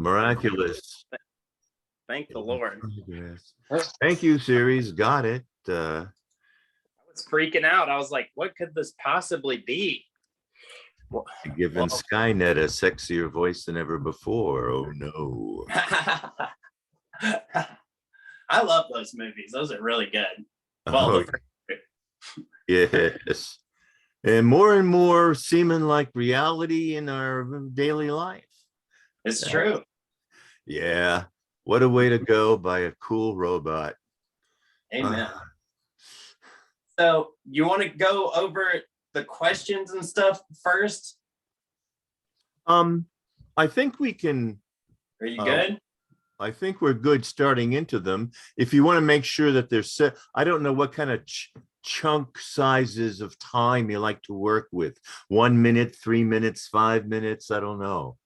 Miraculous. Thank the Lord. Thank you, series. Got it. I was freaking out. I was like, what could this possibly be? Giving Skynet a sexier voice than ever before. Oh, no. I love those movies. Those are really good. Well, yes. And more seeming like reality in our daily life. It's true. Yeah. What a way to go by a cool robot. Amen. So you want to go over the questions and stuff first? I think we can. Are you good? I think we're good starting into them. If you want to make sure that they're set, I don't know what kind of chunk sizes of time you like to work with. 1 minute, 3 minutes, 5 minutes. I don't know.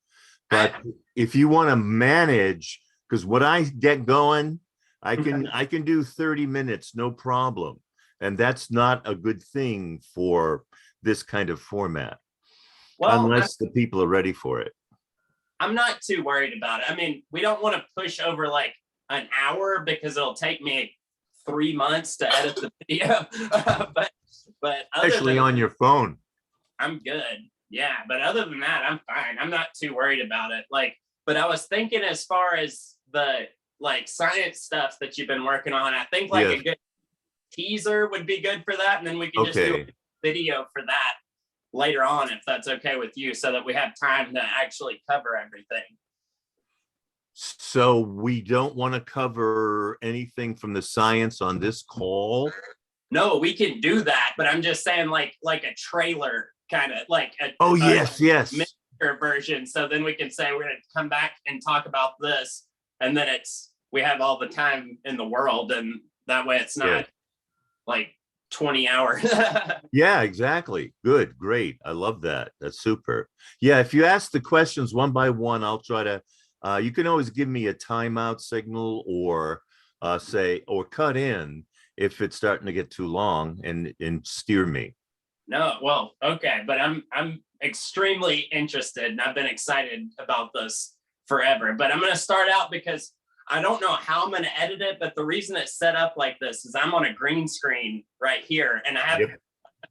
But if you want to manage, because what I get going, I can do 30 minutes, no problem. And that's not a good thing for this kind of format, unless the people are ready for it. I'm not too worried about it. I mean, we don't want to push over like an hour because it'll take me 3 months to edit the video. but especially on your phone. I'm good. Yeah, but other than that, I'm fine. I'm not too worried about it. But I was thinking as far as the science stuff that you've been working on, I think a good teaser would be good for that, and then we can just do a video for that later on, if that's okay with you, so that we have time to actually cover everything. So we don't want to cover anything from the science on this call? No, we can do that, but I'm just saying like a trailer, kind of like a yes miniature version, so then we can say we're going to come back and talk about this, and then we have all the time in the world, and that way it's not like 20 hours. Yeah, exactly. Good, great. I love that. That's super. Yeah, if you ask the questions one by one, I'll try to you can always give me a timeout signal, or say, or cut in if it's starting to get too long, and steer me. No, well, okay, but I'm extremely interested, and I've been excited about this forever. But I'm going to start out because I don't know how I'm going to edit it, but the reason it's set up like this is I'm on a green screen right here, and I have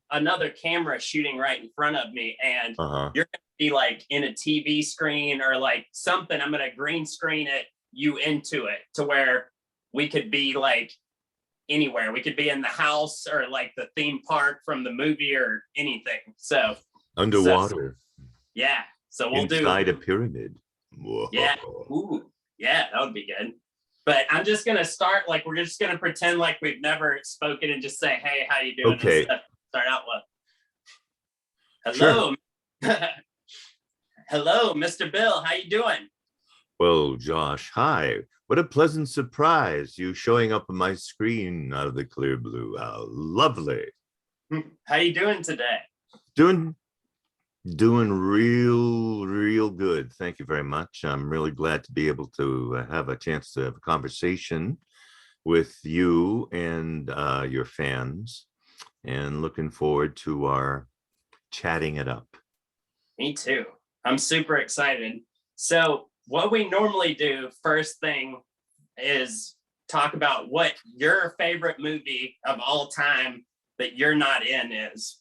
another camera shooting right in front of me, and you're going to be like in a TV screen or like something. I'm going to green screen you into it to where we could be like anywhere. We could be in the house or like the theme park from the movie or anything. So underwater. So we'll do inside a pyramid. Whoa. Yeah. Ooh. Yeah, that would be good. But I'm just going to start, we're just going to pretend like we've never spoken and just say, hey, how you doing? Okay. Start out with, hello. Sure. Hello, Mr. Bill. How you doing? Well, Josh, hi. What a pleasant surprise. You showing up on my screen out of the clear blue. How lovely. How you doing today? Doing real good. Thank you very much. I'm really glad to be able to have a chance to have a conversation with you and your fans, and looking forward to our chatting it up. Me too. I'm super excited. So what we normally do first thing is talk about what your favorite movie of all time that you're not in is.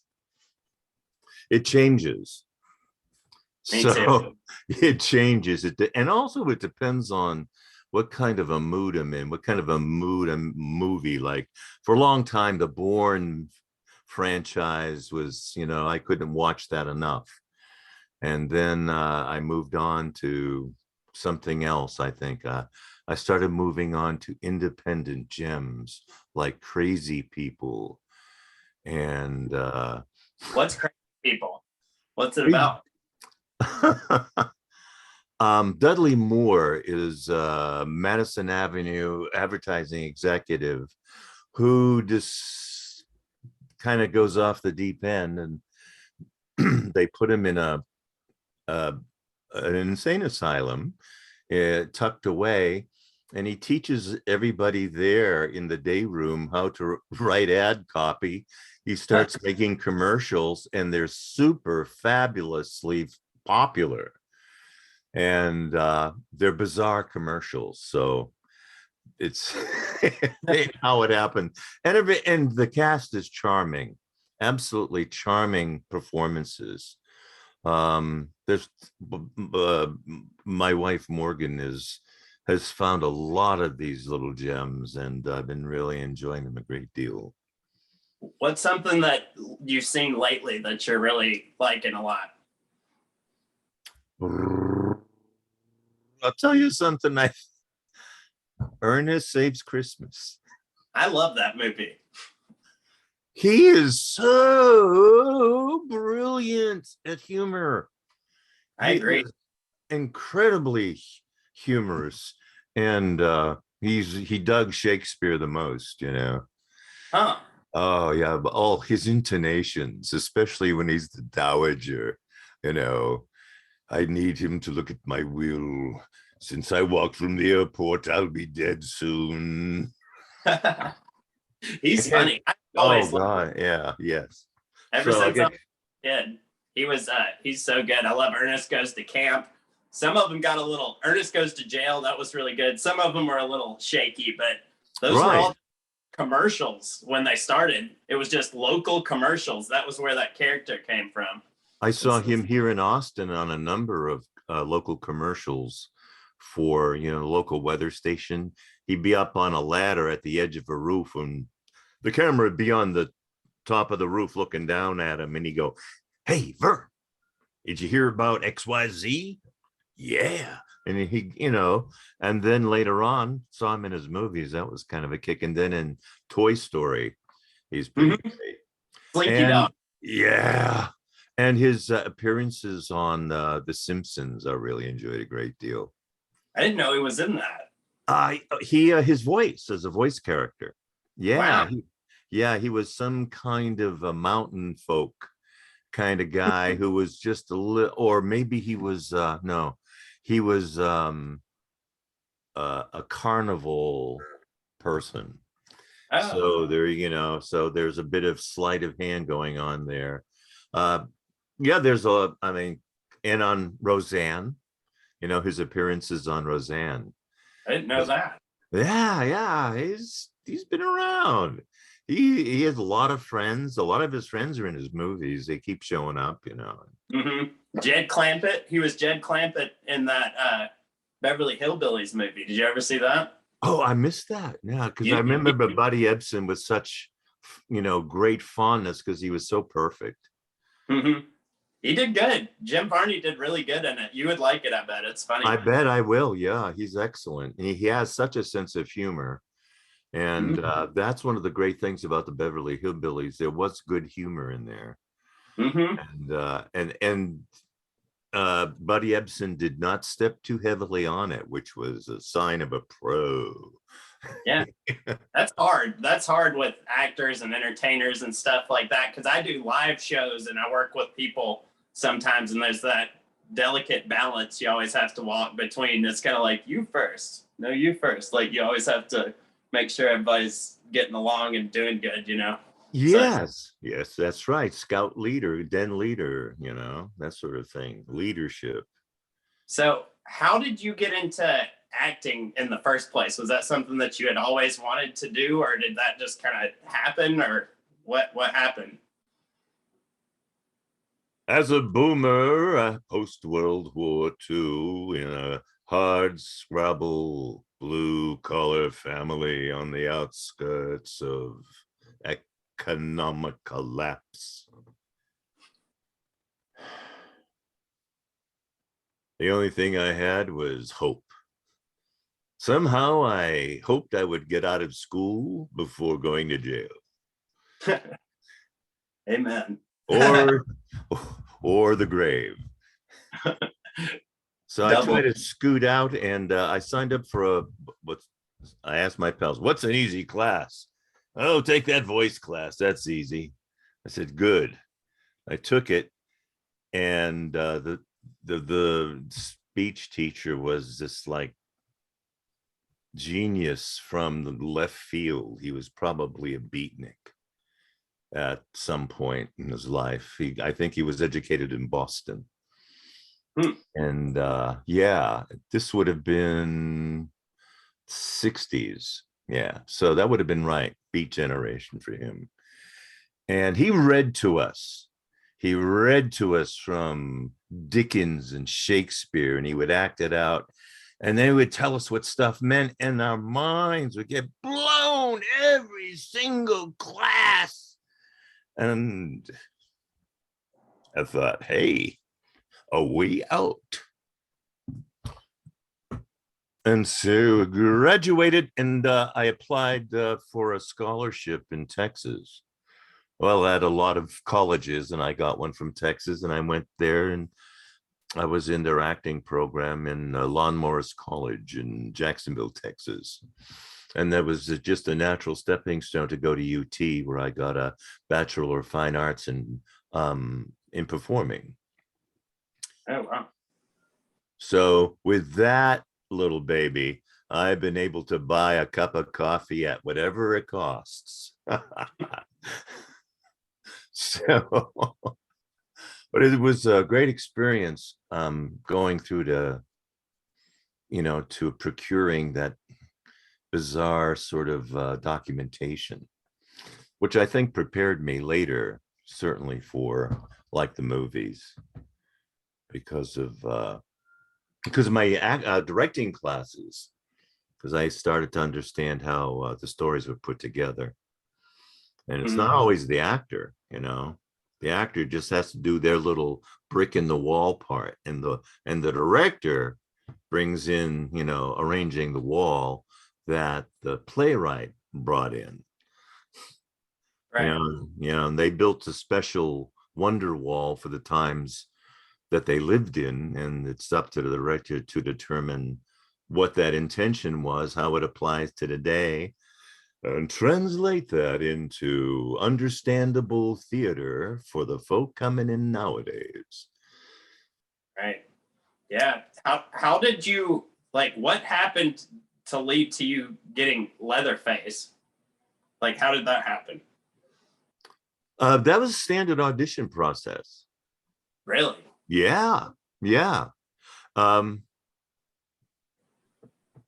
It changes. Me too. It changes. And also it depends on what kind of a mood I'm in, what kind of a movie. Like for a long time, the Bourne franchise was, I couldn't watch that enough. And then I moved on to something else. I think I started moving on to independent gems like Crazy People. And what's Crazy People? What's it about? Dudley Moore is Madison Avenue advertising executive who just kind of goes off the deep end, and they put him in an insane asylum, tucked away, and he teaches everybody there in the day room how to write ad copy. He starts making commercials, and they're super fabulously popular. and they're bizarre commercials. So it's how it happened, and the cast is charming, absolutely charming performances. There's my wife Morgan has found a lot of these little gems, and I've been really enjoying them a great deal. What's something that you've seen lately that you're really liking a lot? I'll tell you something. Ernest Saves Christmas. I love that movie. He is so brilliant at humor. I agree. Incredibly humorous, and he dug Shakespeare the most, you know. Huh. Oh yeah, but all his intonations, especially when he's the dowager, you know. I need him to look at my will. Since I walked from the airport, I'll be dead soon. He's funny. I Oh always God, yeah, yes. ever So since I again, was a kid, he's so good. I love Ernest Goes to Camp. Some of them got a little Ernest Goes to Jail. That was really good. Some of them were a little shaky, but those were right. all commercials when they started. It was just local commercials. That was where that character came from. I saw him here in Austin on a number of local commercials for, you know, local weather station. He'd be up on a ladder at the edge of a roof, and the camera would be on the top of the roof looking down at him, and he'd go, "Hey, Vern, did you hear about XYZ? Yeah." And he, you know, and then later on saw him in his movies. That was kind of a kick. And then in Toy Story, he's pretty great. Slinky And Dog. yeah, and his appearances on The Simpsons I really enjoyed a great deal. I didn't know he was in that. His voice as a voice character. Wow. Yeah, he was some kind of a mountain folk kind of guy who was just a little, or maybe he was no, he was a carnival person. Oh, So there, you know, so there's a bit of sleight of hand going on there. Uh, yeah, I mean, and on Roseanne, you know, his appearances on Roseanne. I didn't know that. Yeah, he's been around. He has a lot of friends. A lot of his friends are in his movies. They keep showing up, you know. Jed Clampett. He was Jed Clampett in that Beverly Hillbillies movie. Did you ever see that? Oh, I missed that. Yeah, because I remember Buddy Ebsen with such, you know, great fondness because he was so perfect. He did good. Jim Varney did really good in it. You would like it, I bet. It's funny. I bet I will. Yeah, he's excellent. And he has such a sense of humor. And that's one of the great things about the Beverly Hillbillies. There was good humor in there. And Buddy Ebsen did not step too heavily on it, which was a sign of a pro. Yeah, that's hard. That's hard with actors and entertainers and stuff like that. Because I do live shows and I work with people sometimes, and there's that delicate balance you always have to walk between. It's kind of like you first, no, you first. Like you always have to make sure everybody's getting along and doing good, you know? Yes, yes, that's right. Scout leader, den leader, you know, that sort of thing. Leadership. So how did you get into acting in the first place? Was that something that you had always wanted to do, or did that just kind of happen, or what happened? As a boomer, post World War II, in a hard scrabble blue collar family on the outskirts of economic collapse. The only thing I had was hope. Somehow I hoped I would get out of school before going to jail. Amen. or the grave. So I tried to scoot out, and I signed up for I asked my pals, what's an easy class? Oh, take that voice class. That's easy. I said, good. I took it, and the speech teacher was this like genius from the left field. He was probably a beatnik at some point in his life. I think he was educated in Boston. Hmm. And yeah, this would have been 60s. Yeah, so that would have been right, Beat Generation for him. And he read to us. He read to us from Dickens and Shakespeare, and he would act it out. And then he would tell us what stuff meant, and our minds would get blown every single class. And I thought, hey, are we out? And so graduated, and I applied for a scholarship in Texas. Well, at a lot of colleges, and I got one from Texas, and I went there, and I was in their acting program in Lon Morris College in Jacksonville, Texas. And that was just a natural stepping stone to go to UT, where I got a Bachelor of Fine Arts in performing. Oh, wow. So with that little baby, I've been able to buy a cup of coffee at whatever it costs. So, but it was a great experience going through to procuring that bizarre sort of documentation, which I think prepared me later, certainly for like the movies, because of my directing classes, because I started to understand how the stories were put together. And it's not always the actor, the actor just has to do their little brick in the wall part, and the director brings in, arranging the wall that the playwright brought in. Right. And they built a special wonder wall for the times that they lived in, and it's up to the director to determine what that intention was, how it applies to today, and translate that into understandable theater for the folk coming in nowadays. Right. Yeah. How did you, like, what happened to lead to you getting Leatherface? Like, how did that happen? That was a standard audition process. Really? Yeah, yeah. Um,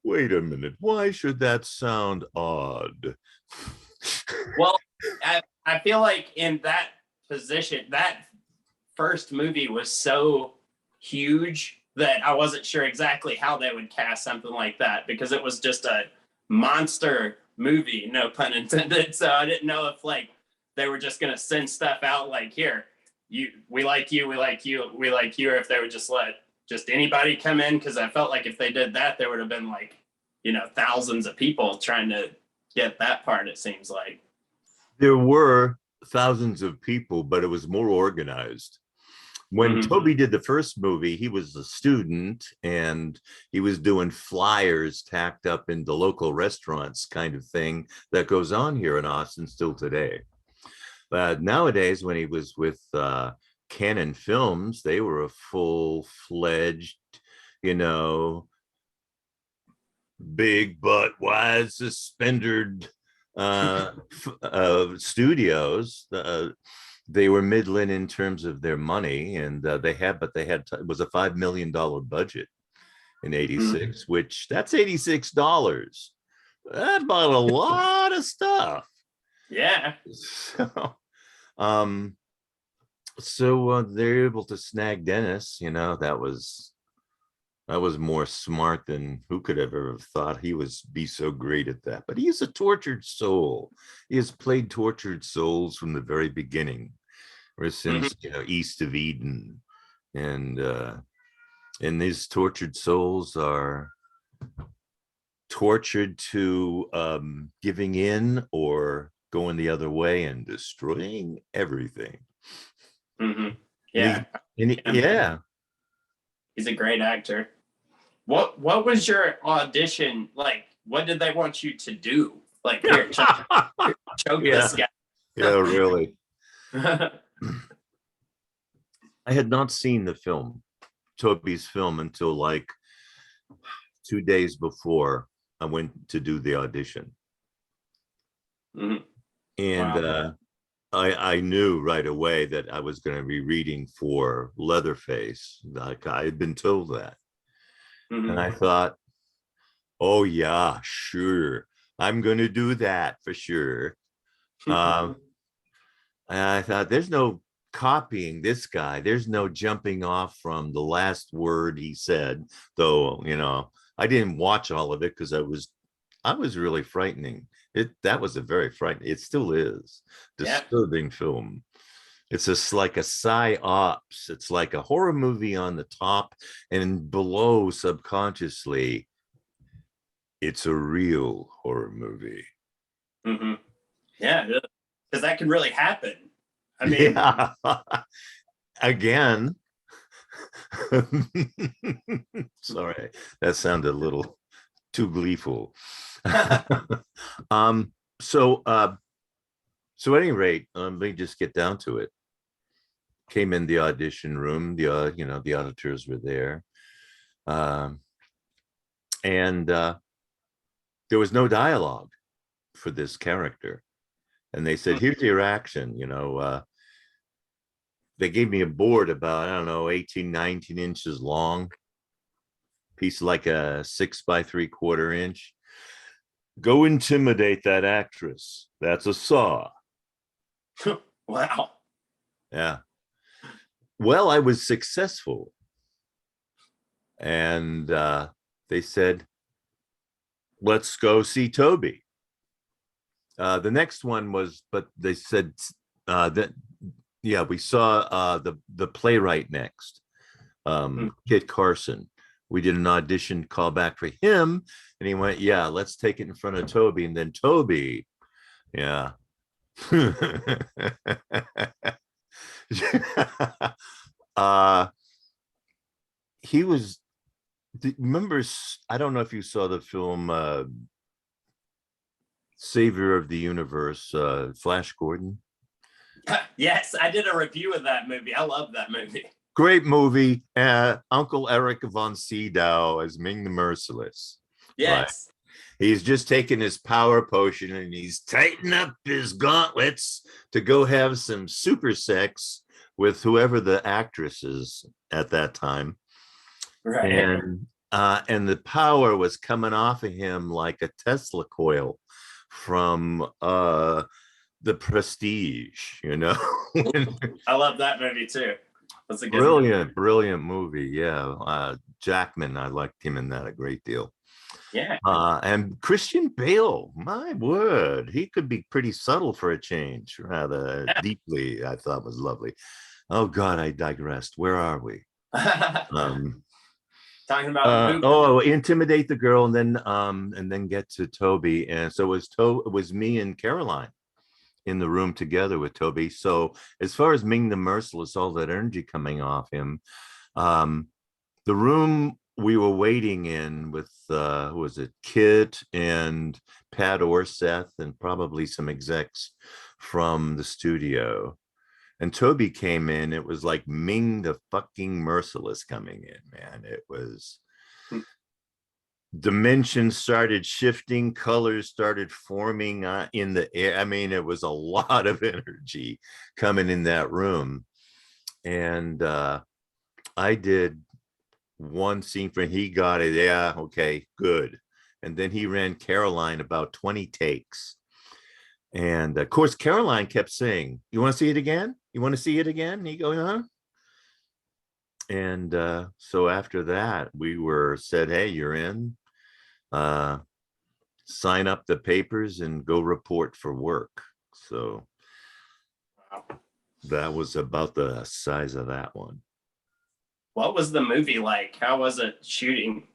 Wait a minute. Why should that sound odd? Well, I feel like in that position, that first movie was so huge that I wasn't sure exactly how they would cast something like that, because it was just a monster movie, no pun intended. So I didn't know if like they were just gonna send stuff out like, here, we like you, we like you, we like you, or if they would just let just anybody come in, because I felt like if they did that, there would have been like, thousands of people trying to get that part, it seems like. There were thousands of people, but it was more organized. When Toby did the first movie, he was a student, and he was doing flyers tacked up in the local restaurants, kind of thing that goes on here in Austin still today. But nowadays, when he was with Canon Films, they were a full-fledged, you know, big butt, wide suspended studios. They were middling in terms of their money, and it was a $5 million budget in '86, which that's $86. That bought a lot of stuff. Yeah. So, they're able to snag Dennis. That was more smart than who could have ever thought he was be so great at that. But he's a tortured soul. He has played tortured souls from the very beginning, ever since East of Eden, and these tortured souls are tortured to giving in or going the other way and destroying everything. Yeah. Yeah. He's a great actor. What was your audition like? What did they want you to do? Like, here, choke this guy. Yeah, really. I had not seen the film, Toby's film, until like 2 days before I went to do the audition. And Wow. I knew right away that I was going to be reading for Leatherface. Like I had been told that. And I thought, oh yeah, sure. I'm going to do that for sure. Um, and I thought there's no copying this guy. There's no jumping off from the last word he said, though, I didn't watch all of it because I was really frightening. That was a very frightening, it still is disturbing film. It's just like a psyops. It's like a horror movie on the top, and below subconsciously, it's a real horror movie. Yeah, because that can really happen. I mean, Yeah. Again. Sorry, that sounded a little too gleeful. um, so at any rate, let me just get down to it. Came in the audition room, the auditors were there. And there was no dialogue for this character. And they said, here's your action, they gave me a board about, I don't know, 18, 19 inches long, piece like a 6 by 3/4 inch. Go intimidate that actress. That's a saw. Wow. Yeah. Well, I was successful. And they said, let's go see Toby. The next one was, but they said that, yeah, we saw the playwright next, Kit Carson. We did an audition call back for him, and he went, yeah, let's take it in front of Toby. And then Toby, yeah. He was, remember, I don't know if you saw the film Savior of the Universe, Flash Gordon. Yes, I did a review of that movie. I love that movie. Great movie. Uncle Eric von Sydow as Ming the Merciless. Yes. Right. He's just taking his power potion and he's tightening up his gauntlets to go have some super sex with whoever the actress is at that time. Right. And the power was coming off of him like a Tesla coil from The Prestige, I love that movie too. That's a good brilliant movie. Yeah. Jackman, I liked him in that a great deal. Yeah. And Christian Bale, my word, he could be pretty subtle for a change, rather deeply, I thought was lovely. Oh God, I digressed. Where are we? Talking about intimidate the girl and then get to Toby. And so it was me and Caroline in the room together with Toby. So as far as Ming the Merciless, all that energy coming off him, the room we were waiting in with who was it, Kit and Pat Orseth and probably some execs from the studio. And Toby came in, it was like Ming the fucking Merciless coming in, man. It was, dimensions started shifting, colors started forming in the air. I mean, it was a lot of energy coming in that room. And I did one scene for him. He got it. Yeah, okay, good. And then he ran Caroline about 20 takes. And of course, Caroline kept saying, you want to see it again? You want to see it again? And he goes, huh? And so after that, we were said, hey, you're in. Sign up the papers and go report for work. So that was about the size of that one. What was the movie like? How was it shooting?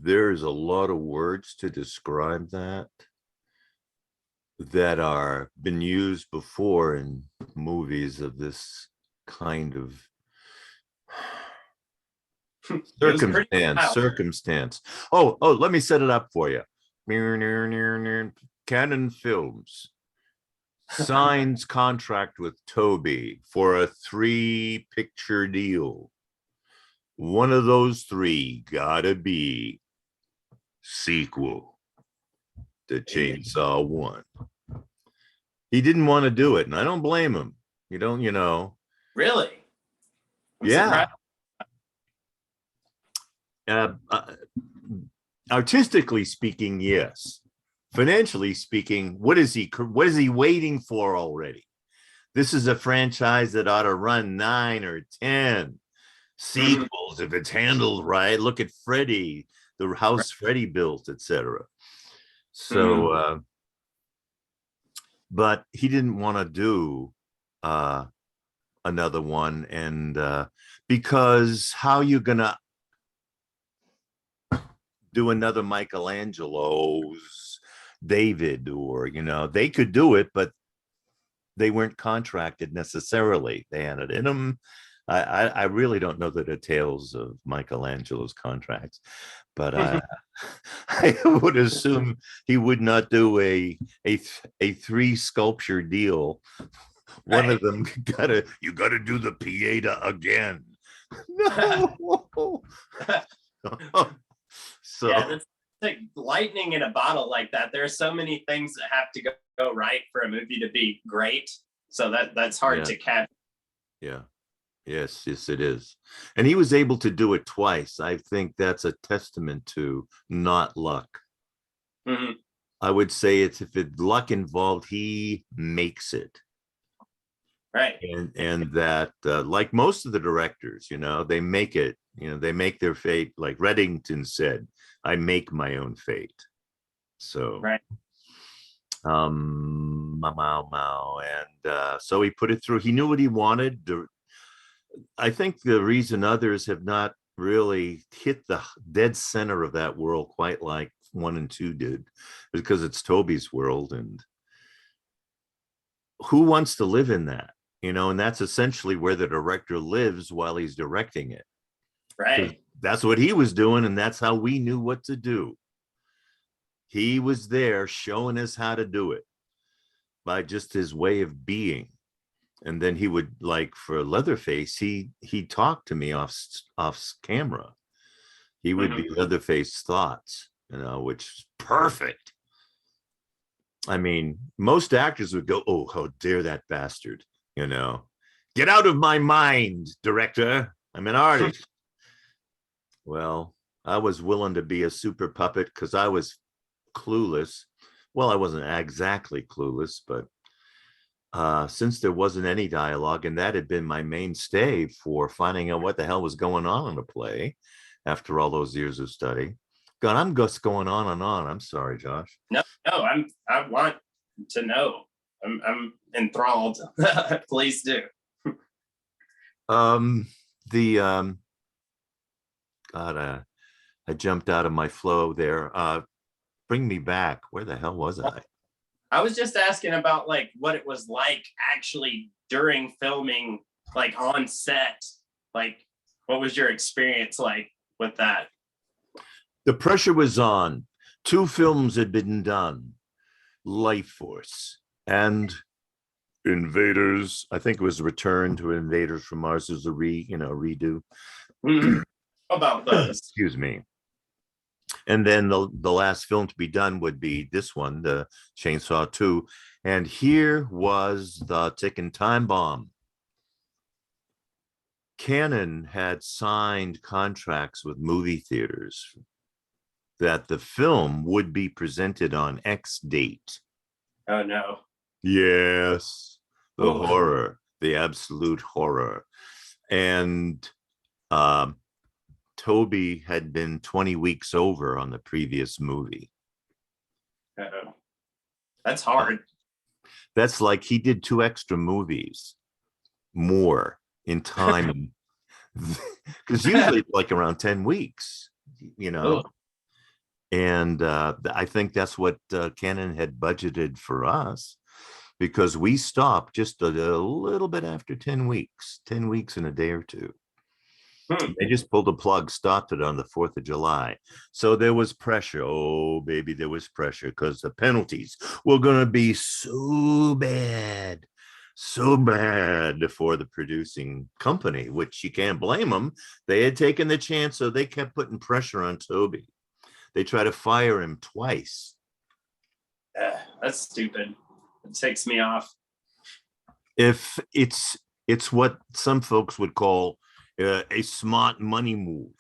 There's a lot of words to describe that are been used before in movies of this kind of circumstance. Oh, let me set it up for you. Canon Films signs contract with Toby for a 3-picture deal. One of those 3 gotta be sequel to Chainsaw 1. He didn't want to do it, and I don't blame him. You don't, Really? I'm yeah. surprised. Uh, uh, Artistically speaking, yes. Financially speaking, what is he waiting for already? This is a franchise that ought to run 9 or 10 sequels if it's handled right. Look at Freddy, the house Freddy built, etc. So, but he didn't want to do another one, and because how you gonna do another Michelangelo's David, or they could do it, but they weren't contracted necessarily. They had it in them. I really don't know the details of Michelangelo's contracts, but I would assume he would not do a 3 sculpture deal. One of them you gotta do the Pieta again. No. So yeah, that's like lightning in a bottle like that. There are so many things that have to go right for a movie to be great. So that's hard to catch. Yeah. Yes, it is. And he was able to do it twice. I think that's a testament to not luck. Mm-hmm. I would say it's if it's luck involved, he makes it. Right. And that like most of the directors, they make it, they make their fate. Like Reddington said, I make my own fate. So right. And so he put it through. He knew what he wanted. I think the reason others have not really hit the dead center of that world quite like 1 and 2 did is because it's Toby's world, and who wants to live in that? And that's essentially where the director lives while he's directing it. Right. That's what he was doing, and that's how we knew what to do. He was there showing us how to do it by just his way of being. And then he would, like for Leatherface, he talked to me off camera. He would be Leatherface's thoughts, which is perfect. I mean, most actors would go, "Oh, how dare that bastard, get out of my mind, director. I'm an artist." Well, I was willing to be a super puppet because I was clueless. Well, I wasn't exactly clueless, but since there wasn't any dialogue, and that had been my mainstay for finding out what the hell was going on in the play after all those years of study. God, I'm just going on and on. I'm sorry, Josh. No, I want to know. I'm enthralled. Please do. God, I jumped out of my flow there. Bring me back. Where the hell was I? I was just asking about like what it was like actually during filming, like on set. Like, what was your experience like with that? The pressure was on. 2 films had been done, Life Force and Invaders. I think it was Return to Invaders from Mars as a redo. About those. Excuse me. And then the last film to be done would be this one, the Chainsaw 2. And here was the ticking time bomb. Canon had signed contracts with movie theaters that the film would be presented on X date. Oh no. Yes, the horror, the absolute horror. And Toby had been 20 weeks over on the previous movie. Uh-oh. That's hard. That's like he did 2 extra movies more in time. Because usually like around 10 weeks, And I think that's what Canon had budgeted for us, because we stopped just a little bit after 10 weeks in a day or two. They just pulled the plug, stopped it on the 4th of July. So there was pressure. Oh, baby, there was pressure because the penalties were going to be so bad for the producing company, which you can't blame them. They had taken the chance, so they kept putting pressure on Toby. they try to fire him twice. That's stupid. It takes me off. If it's what some folks would call a smart money move.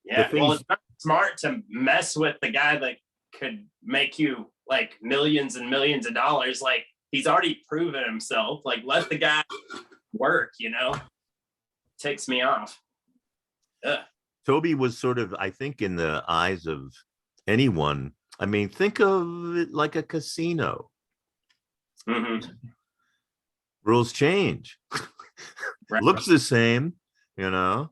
Yeah, well, it's not smart to mess with the guy that could make you like millions and millions of dollars. Like, he's already proven himself. Like, let the guy work, you know? Takes me off. Ugh. Toby was sort of, I think, in the eyes of anyone. I mean, think of it like a casino. Mm-hmm. Rules change. Right. Looks the same, you know,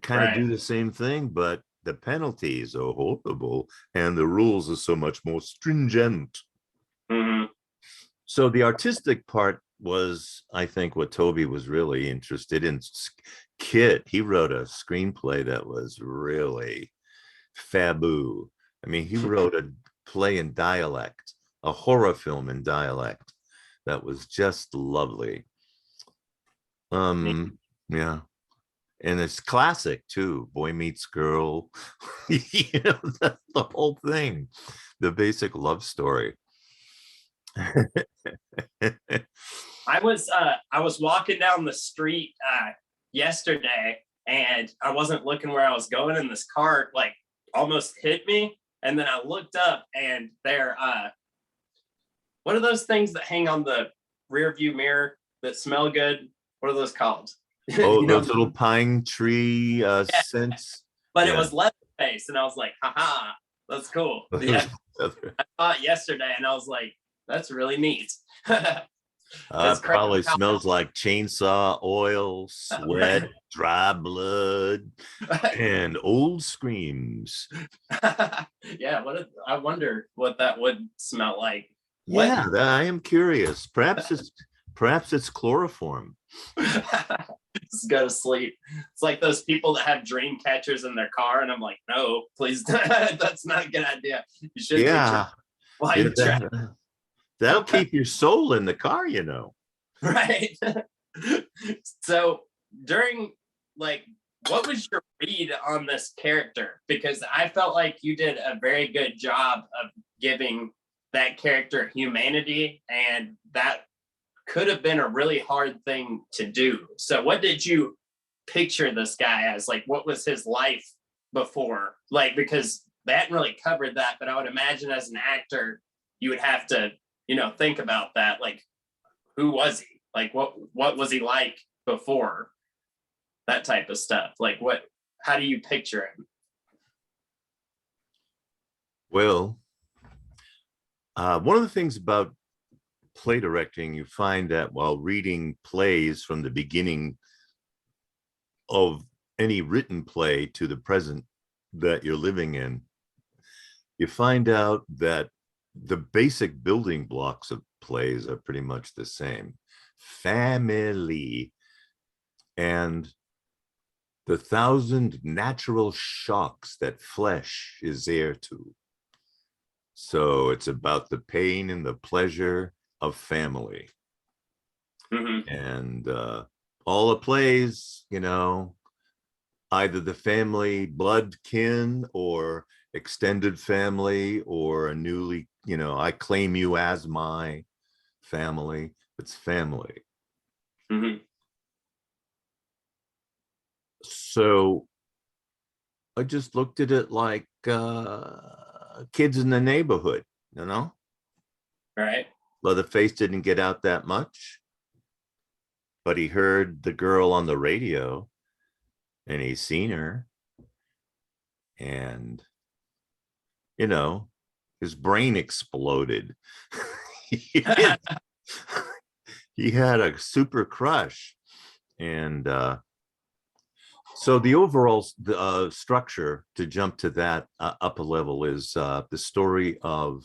kind of Right. do the same thing, but the penalties are horrible and the rules are so much more stringent. Mm-hmm. So the artistic part was, I think, what Toby was really interested in. Kit, he wrote a screenplay that was really faboo. I mean, he wrote a play in dialect, a horror film in dialect that was just lovely. Yeah. And it's classic too. Boy meets girl. You know, that's the whole thing. The basic love story. I was walking down the street yesterday, and I wasn't looking where I was going, and this car like almost hit me. And then I looked up, and they're what are those things that hang on the rear view mirror that smell good? What are those called? Oh, You know, those little pine tree yeah, scents. but it Yeah. was Leatherface, and I was like, haha, that's cool. Yeah, I saw it yesterday, and I was like, that's really neat. It's crazy Probably how- smells like chainsaw oil, sweat, dry blood, and old screams. Yeah, I wonder what that would smell like. What? Yeah, I am curious. Perhaps it's chloroform. Just go to sleep. It's like those people that have dream catchers in their car, and I'm like, no, please, that's not a good idea. You should Yeah, while yeah, you travel, that'll keep your soul in the car, you know. right? So during like, what was your read on this character? Because I felt like you did a very good job of giving that character humanity, and that could have been a really hard thing to do. So what did you picture this guy as? Like, what was his life before? Like, because they hadn't really covered that, but I would imagine as an actor, you would have to, you know, think about that. Like, who was he? Like, what was he like before? That type of stuff. Like, how do you picture him? Well, one of the things about play directing, you find that while reading plays from the beginning of any written play to the present that you're living in, you find out that the basic building blocks of plays are pretty much the same. Family and the 1,000 natural shocks that flesh is heir to. So it's about the pain and the pleasure of family. Mm-hmm. And all the plays, you know, either the family blood kin or extended family or a newly, you know, I claim you as my family. It's family. Mm-hmm. So I just looked at it like kids in the neighborhood, you know? Right. Leatherface didn't get out that much, but he heard the girl on the radio and he's seen her. And, you know, his brain exploded. he had a super crush. And so the overall structure, to jump to that up a level, is the story of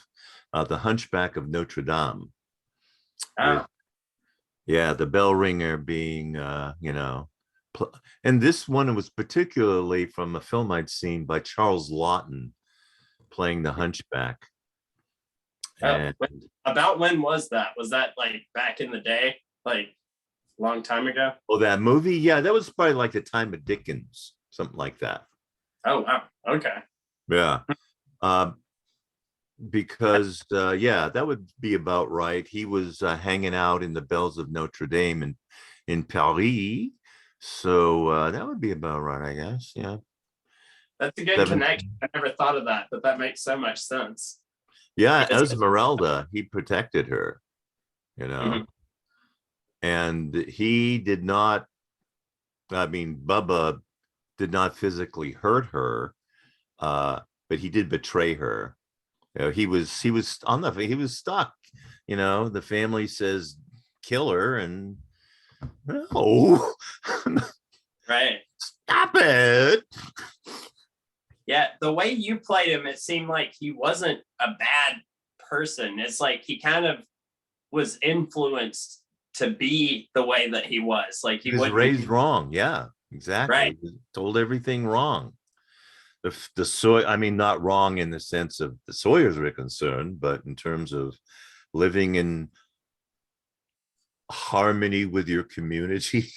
the Hunchback of Notre Dame. Oh. Yeah, the bell ringer being, you know, and this one was particularly from a film I'd seen by Charles Laughton playing the Hunchback. And About when was that? Was that like back in the day, like a long time ago? oh, that movie? Yeah, that was probably like the time of Dickens, something like that. Oh, wow. Okay. Yeah. Uh, because yeah, that would be about right. He was hanging out in the bells of Notre Dame in Paris. So that would be about right, I guess. Yeah. That's a good connection. 17. I never thought of that, but that makes so much sense. Yeah, Yes. Esmeralda, he protected her, you know, Mhm. and he did not, I mean, Bubba did not physically hurt her, uh, but he did betray her. You know, he was on the he was stuck. You know, the family says kill her, and no, Right. stop it. Yeah. The way you played him, it seemed like he wasn't a bad person. It's like he kind of was influenced to be the way that he was. Like He he was wouldn't. raised wrong. Yeah, exactly. Right. He was told everything wrong. The soy, I mean, not wrong in the sense of the Sawyers were concerned, but in terms of living in harmony with your community.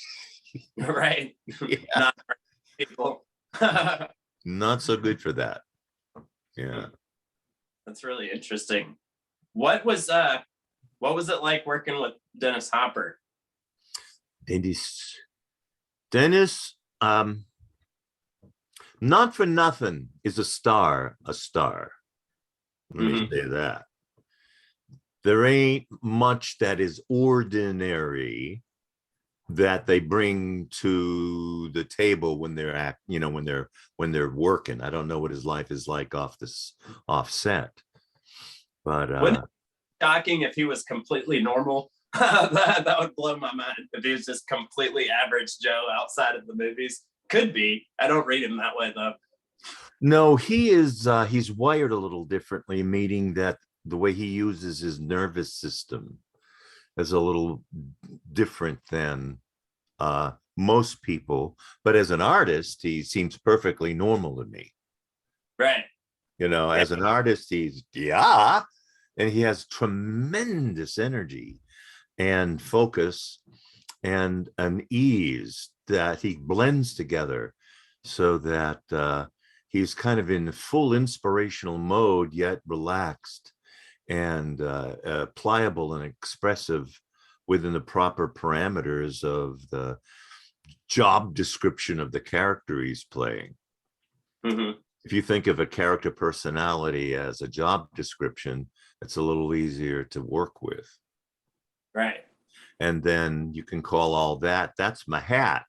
Right. Yeah, Not people. not so good for that. Yeah. That's really interesting. What was it like working with Dennis Hopper? Dennis, Dennis, not for nothing is a star, a star. Let me Hmm. say that. There ain't much that is ordinary that they bring to the table when they're when they're working. I don't know what his life is like off set, but Wouldn't it be shocking if he was completely normal? That would blow my mind if he was just completely average Joe outside of the movies. Could be. I don't read him that way though. no, he's wired a little differently, meaning that the way he uses his nervous system is a little different than most people. But as an artist, he seems perfectly normal to me. Right. You know, Yeah. as an artist, he's yeah, and he has tremendous energy and focus and an ease that he blends together so that he's kind of in full inspirational mode, yet relaxed and pliable and expressive within the proper parameters of the job description of the character he's playing. Hmm. If you think of a character personality as a job description, it's a little easier to work with. Right. And then you can call all that's my hat.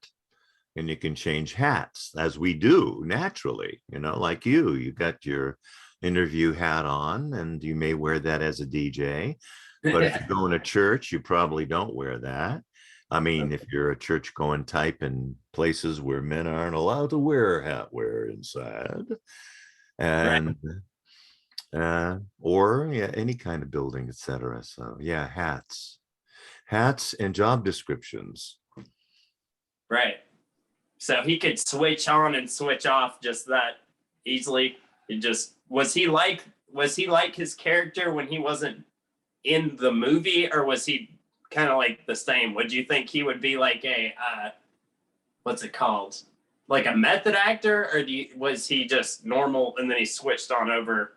And you can change hats as we do naturally, like you got your interview hat on and you may wear that as a DJ. But if you're going to church, you probably don't wear that. I mean, if you're a church going type in places where men aren't allowed to wear hat wear inside, Right. and or yeah, any kind of building, etc. So yeah, hats and job descriptions. Right. So he could switch on and switch off just that easily. It just was he like his character when he wasn't in the movie, or was he kind of like the same? Would you think he would be like a what's it called? Like a method actor, or was he just normal and then he switched on over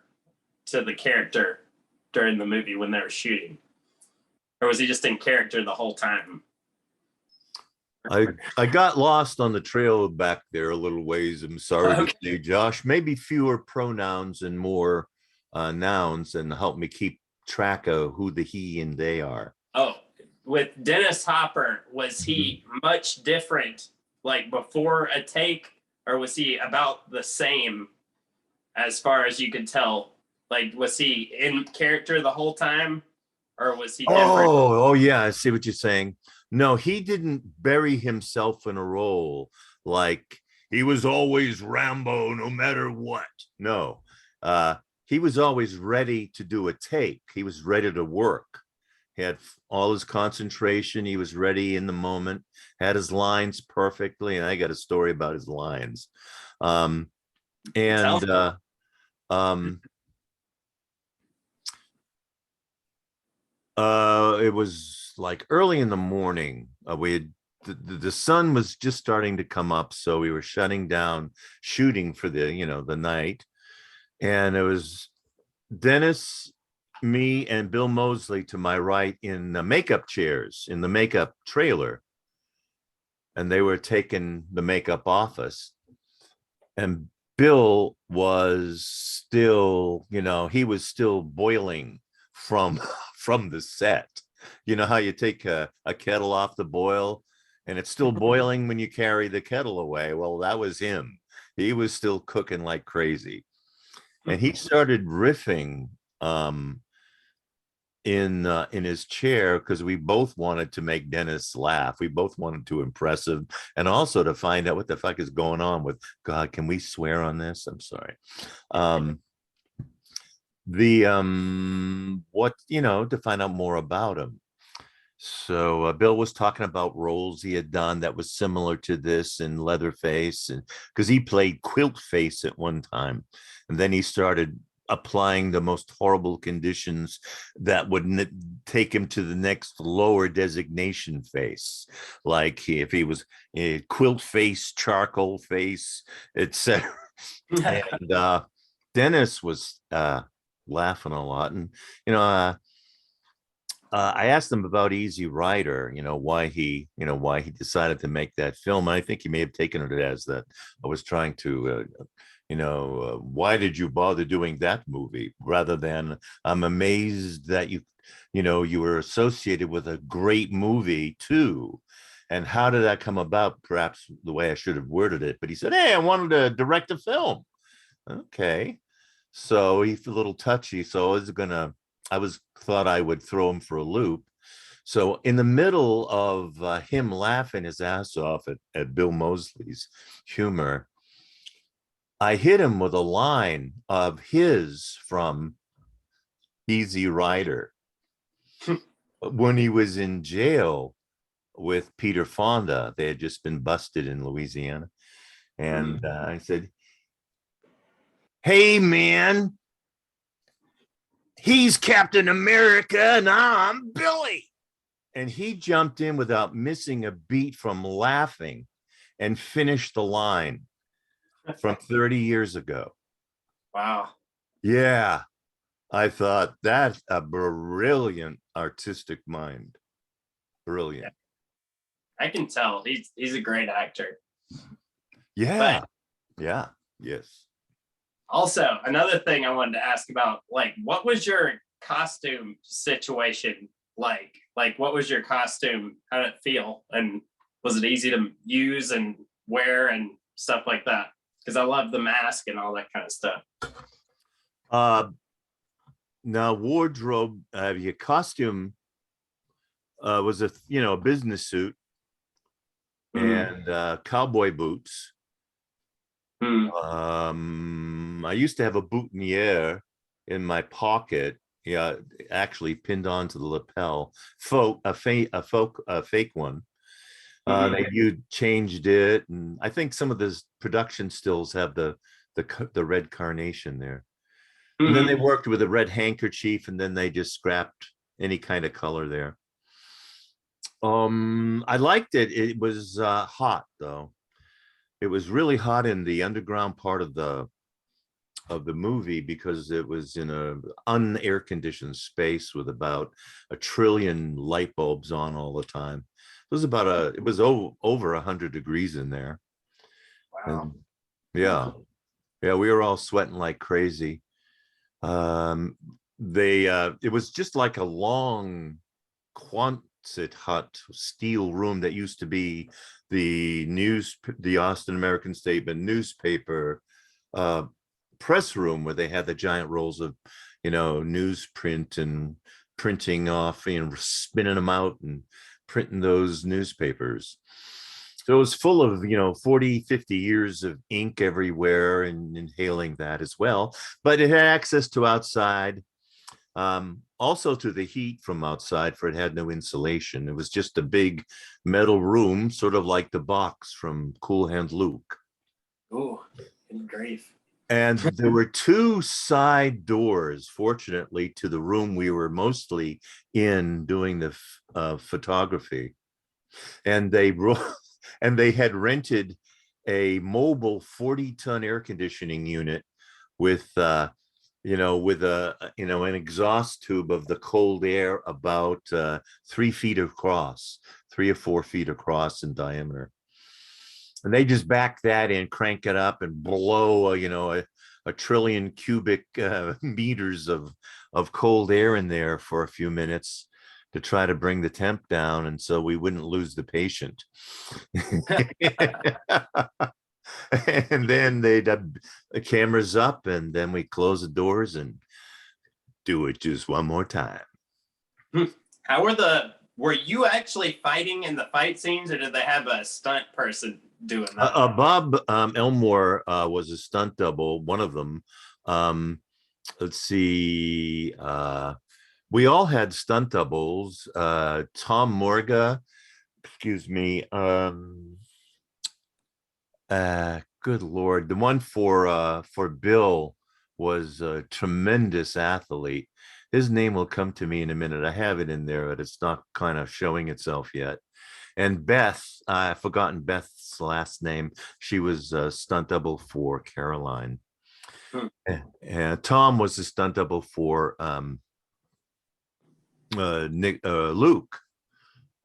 to the character during the movie when they were shooting? Or was he just in character the whole time? I got lost on the trail back there a little ways. I'm sorry to Okay. say, Josh. Maybe fewer pronouns and more nouns, and help me keep track of who the he and they are. Oh, with Dennis Hopper, was Mhm. he much different like before a take, or was he about the same as far as you could tell? Like, was he in character the whole time, or was he different? Oh, yeah, I see what you're saying. No, he didn't bury himself in a role like he was always Rambo no matter what. No, he was always ready to do a take. He was ready to work. He had all his concentration. He was ready in the moment, had his lines perfectly. And I got a story about his lines. Um, Tell. and um, it was like early in the morning. We had the sun was just starting to come up, so we were shutting down shooting for the night. And it was Dennis, me, and Bill Moseley to my right in the makeup chairs in the makeup trailer. And they were taking the makeup off us. And Bill was still, he was still boiling from from the set. You know how you take a kettle off the boil and it's still boiling when you carry the kettle away? Well, that was him. He was still cooking like crazy. And he started riffing in his chair because we both wanted to make Dennis laugh. We both wanted to impress him and also to find out what the fuck is going on with God. Can we swear on this? I'm sorry. What, to find out more about him. So Bill was talking about roles he had done that was similar to this in Leatherface, and because he played Quilt Face at one time, and then he started applying the most horrible conditions that would take him to the next lower designation face, like if he was a quilt face, charcoal face, etc. And Dennis was laughing a lot, and I asked him about Easy Rider, why he decided to make that film. And I think he may have taken it as that I was trying to, why did you bother doing that movie rather than I'm amazed that you were associated with a great movie too. And how did that come about? Perhaps the way I should have worded it, but he said, "Hey, I wanted to direct a film." Okay. So he's a little touchy. So I thought I would throw him for a loop. So in the middle of him laughing his ass off at Bill Moseley's humor, I hit him with a line of his from Easy Rider when he was in jail with Peter Fonda. They had just been busted in Louisiana. And I said, "Hey, man, he's Captain America and I'm Billy." And he jumped in without missing a beat from laughing and finished the line from 30 years ago. Wow. Yeah. I thought that's a brilliant artistic mind. Brilliant. I can tell he's a great actor. Yeah. But yeah. Yes. also, another thing I wanted to ask about, like, what was your costume situation like? Like, what was your costume? How did it feel? And was it easy to use and wear and stuff like that? Because I love the mask and all that kind of stuff. Now, wardrobe, your costume was a business suit and cowboy boots. I used to have a boutonniere in my pocket, actually pinned onto the lapel, a fake one. You changed it, and I think some of the production stills have the red carnation there. And then they worked with a red handkerchief, and then they just scrapped any kind of color there. I liked it. It was hot though. It was really hot in the underground part of the movie because it was in a unair conditioned space with about 1 trillion light bulbs on all the time. It was over 100 degrees in there. Wow. And yeah, we were all sweating like crazy. It was just like a long Quonset hut steel room that used to be the Austin American Statement newspaper press room, where they had the giant rolls of newsprint and printing off and spinning them out and printing those newspapers. So it was full of 40, 50 years of ink everywhere and inhaling that as well. But it had access to outside, also to the heat from outside, for it had no insulation. It was just a big metal room, sort of like the box from Cool Hand Luke. Oh, good grief. And there were 2 side doors, fortunately, to the room we were mostly in doing the photography. And they had rented a mobile 40-ton air conditioning unit with with an exhaust tube of the cold air about 3 feet across, 3 or 4 feet across in diameter. And they just back that in, crank it up, and blow a trillion cubic meters of cold air in there for a few minutes to try to bring the temp down, and so we wouldn't lose the patient. And then they'd have the cameras up, and then we close the doors and do it just one more time. How were you actually fighting in the fight scenes, or did they have a stunt person doing that? Bob Elmore was a stunt double, one of them. Let's see. We all had stunt doubles. Tom Morga, excuse me. Good Lord. The one for Bill was a tremendous athlete. His name will come to me in a minute. I have it in there, but it's not kind of showing itself yet. And Beth, I've forgotten Beth's last name. She was a stunt double for Caroline. And Tom was a stunt double for Luke.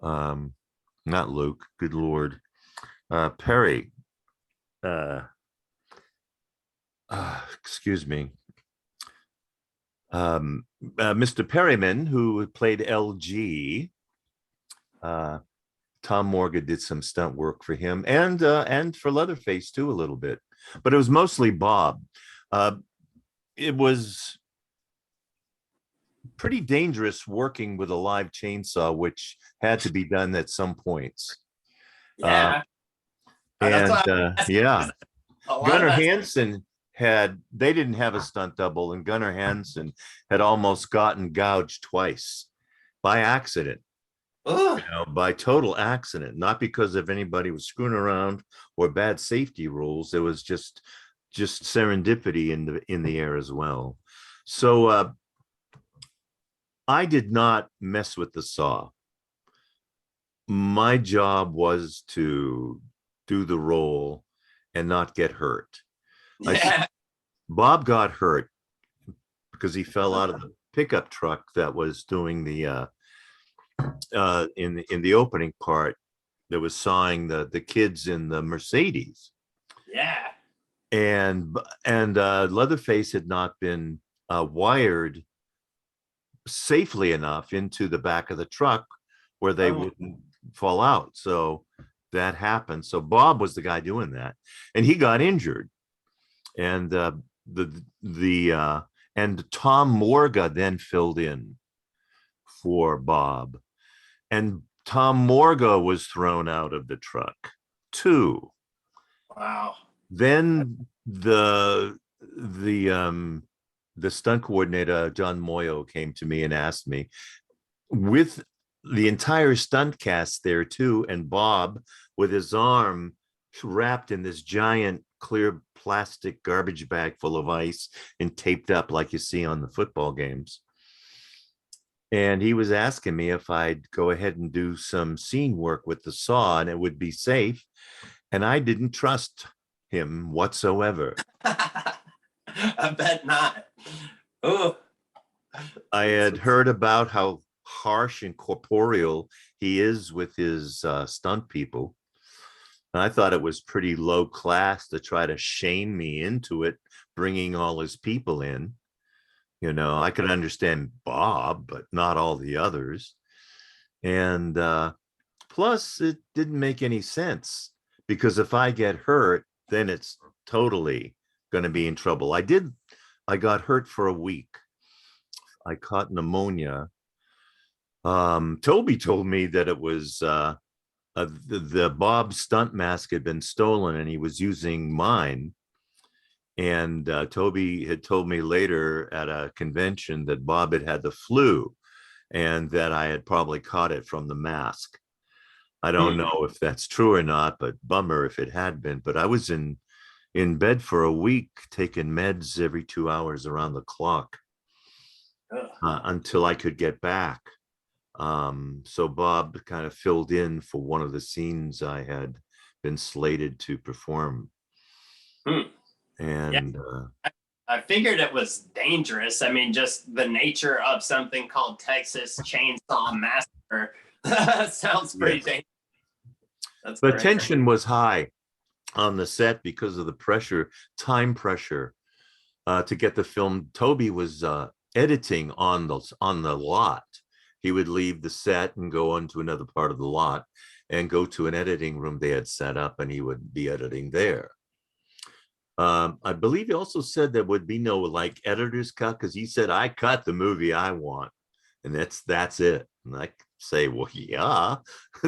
Not Luke, good Lord. Perry. Excuse me. Mr. Perryman, who played LG. Tom Morgan did some stunt work for him, and for Leatherface too, a little bit, but it was mostly Bob. It was pretty dangerous working with a live chainsaw, which had to be done at some points. Yeah. Yeah, Gunnar Hansen they didn't have a stunt double, and Gunnar Hansen had almost gotten gouged twice by accident. By total accident, not because of anybody was screwing around or bad safety rules. It was just serendipity in the air as well. So I did not mess with the saw. My job was to do the role and not get hurt. Yeah. Bob got hurt because he fell out of the pickup truck that was doing the in the opening part that was sawing the kids in the Mercedes. Yeah. And Leatherface had not been wired safely enough into the back of the truck where they wouldn't fall out. So that happened. So Bob was the guy doing that, and he got injured. And and Tom Morga then filled in for Bob. And Tom Morga was thrown out of the truck too. Wow. Then the stunt coordinator, John Moyo, came to me and asked me, with the entire stunt cast there too, and Bob with his arm wrapped in this giant clear plastic garbage bag full of ice and taped up like you see on the football games. And he was asking me if I'd go ahead and do some scene work with the saw and it would be safe. And I didn't trust him whatsoever. I bet not. Oh. I had heard about how harsh and corporeal he is with his stunt people. And I thought it was pretty low class to try to shame me into it, bringing all his people in. I could understand Bob, but not all the others. And plus, it didn't make any sense, because if I get hurt, then it's totally going to be in trouble. I got hurt for a week. I caught pneumonia. Toby told me that it was the Bob stunt mask had been stolen and he was using mine. And Toby had told me later at a convention that Bob had the flu and that I had probably caught it from the mask. I don't know if that's true or not, but bummer if it had been. But I was in bed for a week, taking meds every 2 hours around the clock until I could get back. So Bob kind of filled in for one of the scenes I had been slated to perform. And I figured it was dangerous. I mean, just the nature of something called Texas Chainsaw Massacre sounds pretty Yes. dangerous. That's The crazy. tension was high on the set because of the pressure, time pressure, to get the film. Toby was editing on the lot. He would leave the set and go on to another part of the lot and go to an editing room they had set up, and he would be editing there. I believe he also said there would be no like editor's cut, because he said, I cut the movie I want, and that's it. And I say, well, yeah,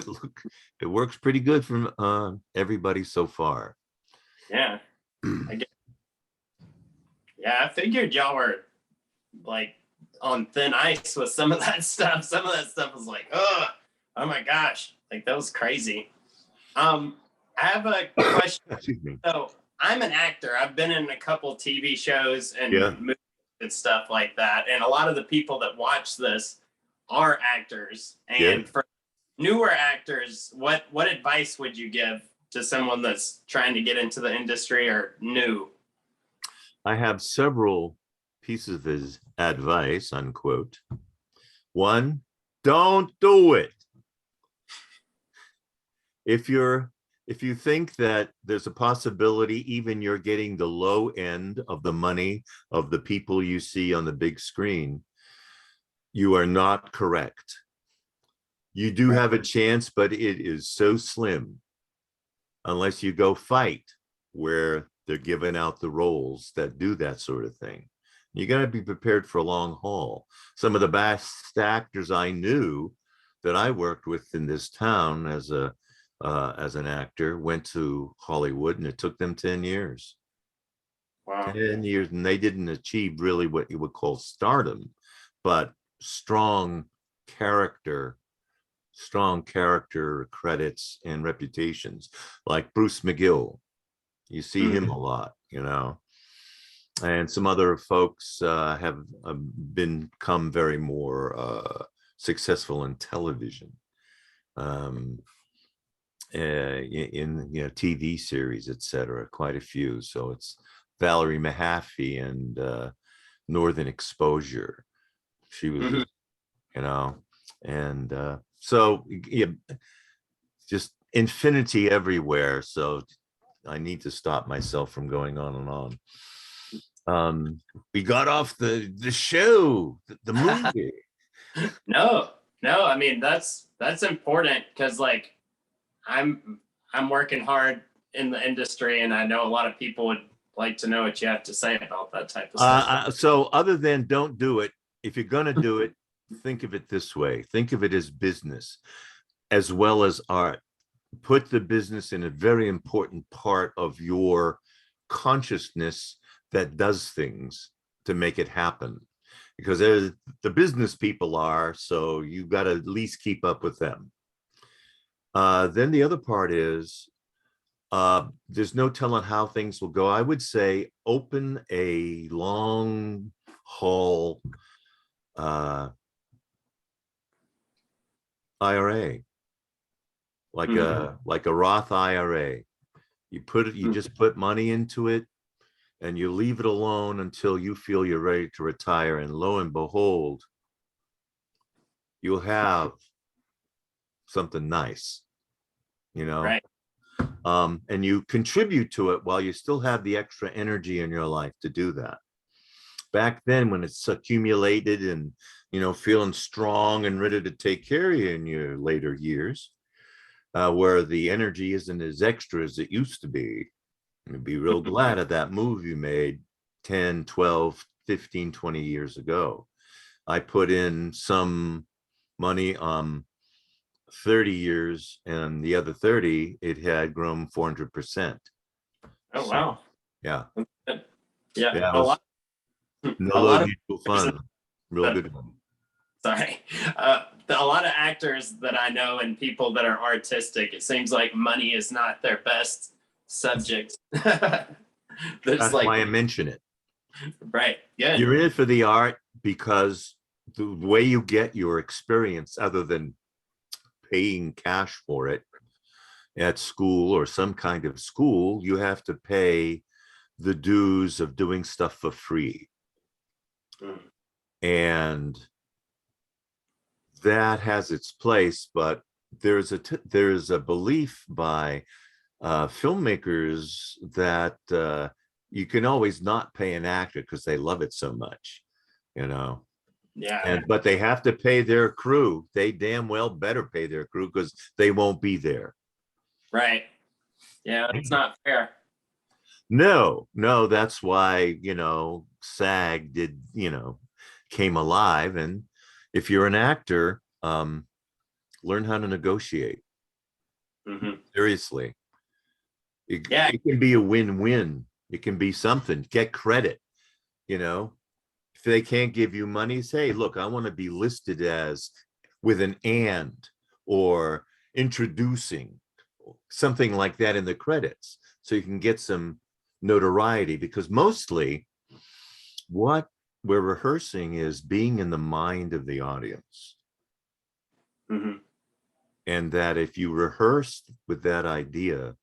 look, it works pretty good for everybody so far. Yeah. Yeah, I figured y'all were like on thin ice with some of that stuff. Some of that stuff was like, oh my gosh, like that was crazy. I have a question. Excuse me. So I'm an actor. I've been in a couple TV shows and Yeah. movies and stuff like that. And a lot of the people that watch this are actors. And Yeah. for newer actors, what advice would you give to someone that's trying to get into the industry or new? I have several pieces of his advice, unquote. One, don't do it. If you think that there's a possibility even you're getting the low end of the money of the people you see on the big screen, you are not correct. You do have a chance, but it is so slim unless you go fight where they're giving out the roles that do that sort of thing. You got to be prepared for a long haul. Some of the best actors I knew that I worked with in this town as an actor went to Hollywood, and it took them 10 years. Wow. 10 years, and they didn't achieve really what you would call stardom, but strong character credits and reputations, like Bruce McGill. You see him a lot, and some other folks have become very more successful in television, in TV series, etc. Quite a few. So it's Valerie Mahaffey and Northern Exposure. She was, and so yeah, just infinity everywhere. So I need to stop myself from going on and on. We got off the show, the movie. No, I mean that's important, because like I'm working hard in the industry, and I know a lot of people would like to know what you have to say about that type of stuff. So other than don't do it, if you're going to do it, think of it this way. Think of it as business as well as art. Put the business in a very important part of your consciousness that does things to make it happen, because the business people are, so you got to at least keep up with them. Then the other part is, there's no telling how things will go. I would say open a long haul IRA, like a Roth IRA. You just put money into it, and you leave it alone until you feel you're ready to retire. And lo and behold, you'll have something nice, Right. And you contribute to it while you still have the extra energy in your life to do that. Back then, when it's accumulated and, feeling strong and ready to take care of you in your later years, where the energy isn't as extra as it used to be, you'd be real glad of that move you made 10, 12, 15, 20 years ago. I put in some money 30 years, and the other 30, it had grown 400%. Oh, wow. Yeah. Yeah. A lot No of mutual fund. Real good one. Sorry. A lot of actors that I know and people that are artistic, it seems like money is not their best subject. That's why I mention it. Right. Good. You're in it for the art, because the way you get your experience, other than paying cash for it at school or some kind of school, you have to pay the dues of doing stuff for free. Mm. And that has its place, but there's a belief by filmmakers that you can always not pay an actor because they love it so much, you know. Yeah. But they have to pay their crew. They damn well better pay their crew because they won't be there. Right. Yeah, it's not fair. No, that's why, SAG came alive. And if you're an actor, learn how to negotiate. Mm-hmm. Seriously. It can be a win-win. It can be something. Get credit, If they can't give you money, say, look, I want to be listed as with an and or introducing, something like that in the credits, so you can get some notoriety, because mostly what we're rehearsing is being in the mind of the audience. Mm-hmm. And that if you rehearse with that idea,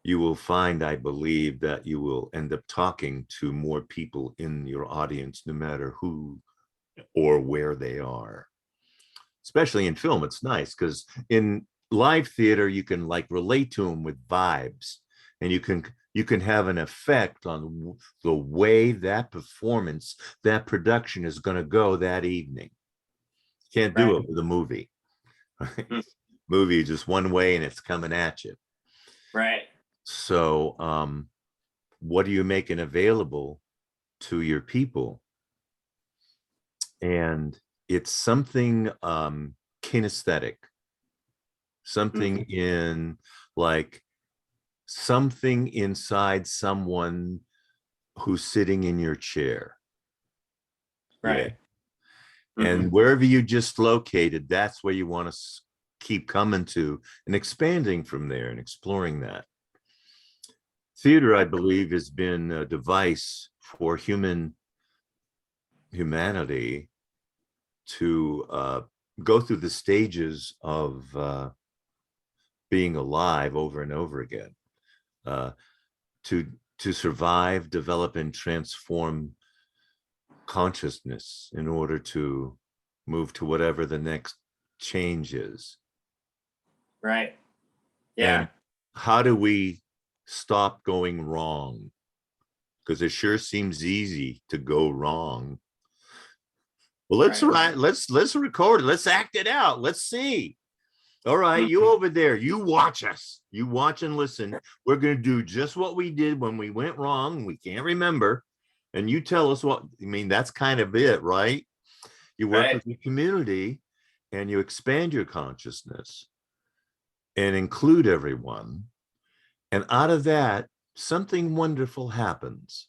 you will find, I believe, that you will end up talking to more people in your audience, no matter who or where they are. Especially in film, it's nice because in live theater, you can like relate to them with vibes, and you can have an effect on the way that performance, that production is going to go that evening. Can't do it with a movie. Mm-hmm. Movie is just one way and it's coming at you. Right. So what are you making available to your people? And it's something kinesthetic, something Mm-hmm. in like something inside someone who's sitting in your chair. Yeah. Right. And Mm-hmm. wherever you just located, that's where you want to keep coming to and expanding from there and exploring that. Theater, I believe, has been a device for humanity to go through the stages of being alive over and over again, uh, to survive, develop, and transform consciousness in order to move to whatever the next change is. Right. Yeah. And how do we stop going wrong? Because it sure seems easy to go wrong. Well, let's Right. let's record it. Let's act it out. Let's see. All right, Mm-hmm. you over there, you watch us. You watch and listen. We're going to do just what we did when we went wrong. We can't remember. And you tell us what, I mean, that's kind of it, right? You work Right. with your community and you expand your consciousness and include everyone. And out of that, something wonderful happens.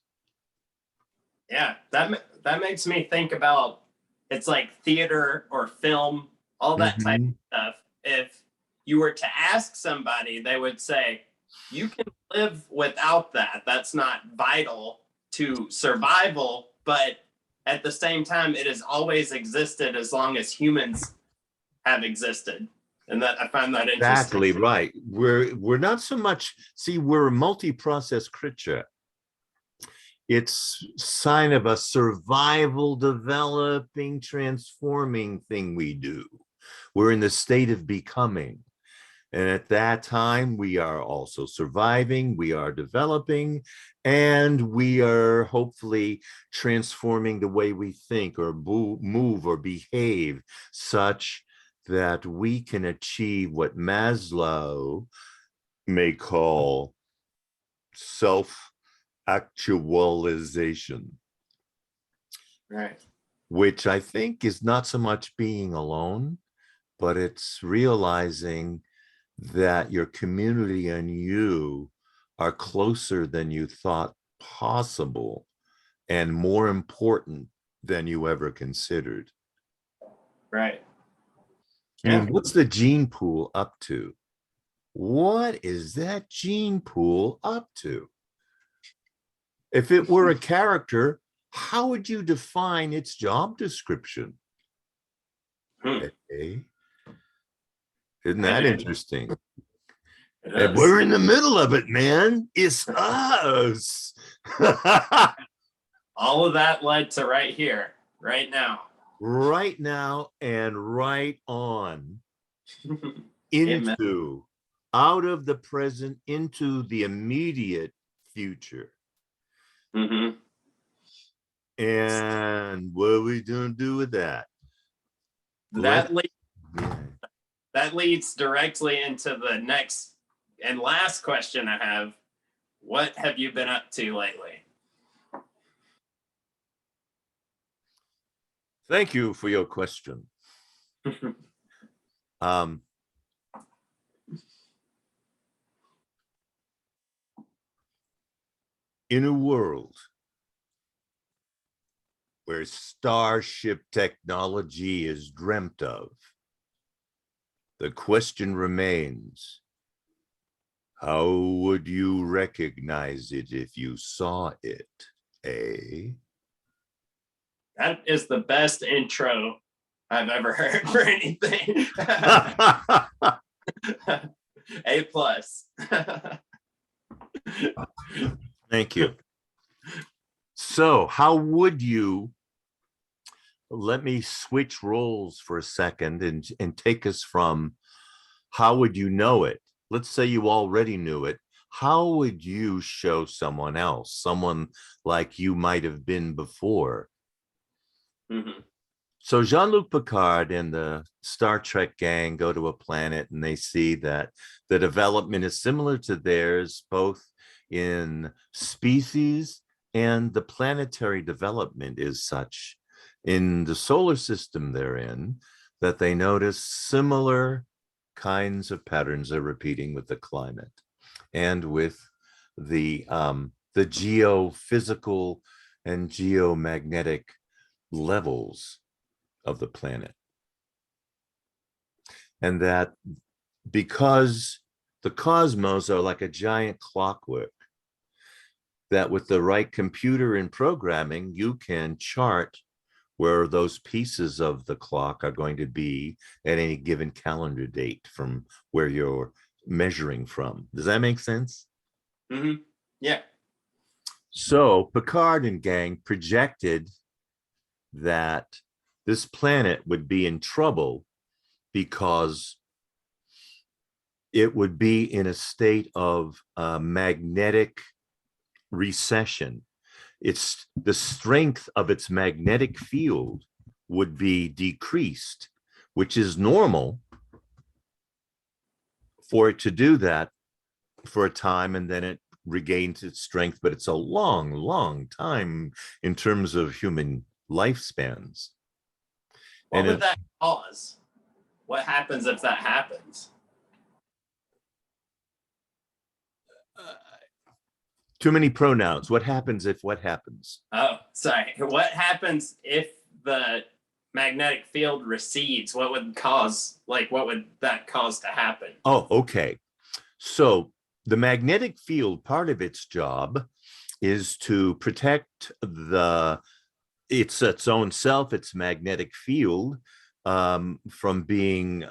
Yeah. That makes me think about, it's like theater or film, all that type Mhm. of stuff. If you were to ask somebody, they would say, you can live without that. That's not vital to survival, but at the same time, it has always existed as long as humans have existed. And that, I find that interesting. Exactly right. We're not so much, see, we're a multi-process creature. It's sign of a survival, developing, transforming thing we do. We're in the state of becoming. And at that time, we are also surviving, we are developing, and we are hopefully transforming the way we think or move or behave, such that we can achieve what Maslow may call self-actualization, Right. which I think is not so much being alone, but it's realizing that your community and you are closer than you thought possible and more important than you ever considered. Right. I Yeah. mean, what's the gene pool up to? What is that gene pool up to? If it were a character, how would you define its job description? Hmm. Hey, isn't that interesting? It And is. we're in the middle of it, man. It's us. All of that led to right here, right now. Right now and right on Amen. into out of the present into the immediate future. Mm-hmm. And what are we going to do with that? That leads Yeah. that leads directly into the next and last question I have. What have you been up to lately? Thank you for your question. Um, in a world where starship technology is dreamt of, the question remains, how would you recognize it if you saw it? Eh? That is the best intro I've ever heard for anything. A plus. Thank you. So how would you, let me switch roles for a second and take us from how would you know it? Let's say you already knew it. How would you show someone else, someone like you might have been before? Mm-hmm. So Jean-Luc Picard and the Star Trek gang go to a planet and they see that the development is similar to theirs, both in species and the planetary development is such in the solar system they're in that they notice similar kinds of patterns are repeating with the climate and with the geophysical and geomagnetic levels of the planet. And that because the cosmos are like a giant clockwork, that with the right computer and programming, you can chart where those pieces of the clock are going to be at any given calendar date from where you're measuring from. Does that make sense? Mm-hmm. Yeah. So Picard and gang projected that this planet would be in trouble because it would be in a state of magnetic recession. It's the strength of its magnetic field would be decreased, which is normal for it to do that for a time, and then it regains its strength. But it's a long, long time in terms of human lifespans. What And would that cause? What happens if that happens? too many pronouns. What happens if what happens? Oh, sorry. What happens if the magnetic field recedes? What would that cause to happen? Oh, okay. So the magnetic field, part of its job is to protect its own self, its magnetic field, from being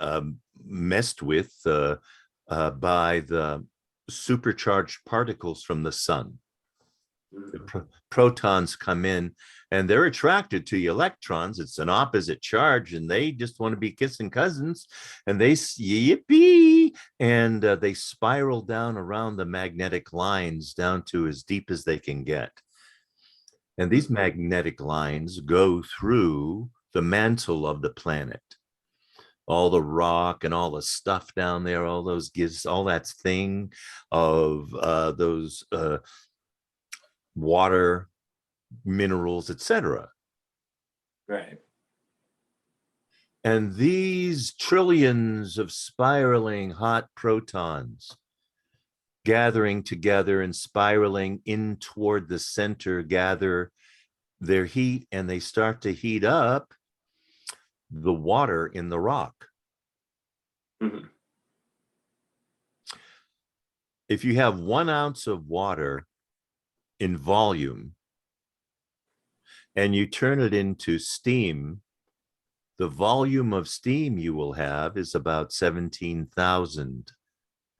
messed with by the supercharged particles from the sun. The protons come in and they're attracted to the electrons. It's an opposite charge and they just want to be kissing cousins and they yippee and they spiral down around the magnetic lines down to as deep as they can get. And these magnetic lines go through the mantle of the planet, all the rock and all the stuff down there, all those gives, all that thing of those water, minerals, etc. Right. And these trillions of spiraling hot protons gathering together and spiraling in toward the center gather their heat and they start to heat up the water in the rock. Mm-hmm. If you have 1 ounce of water in volume and you turn it into steam, the volume of steam you will have is about 17,000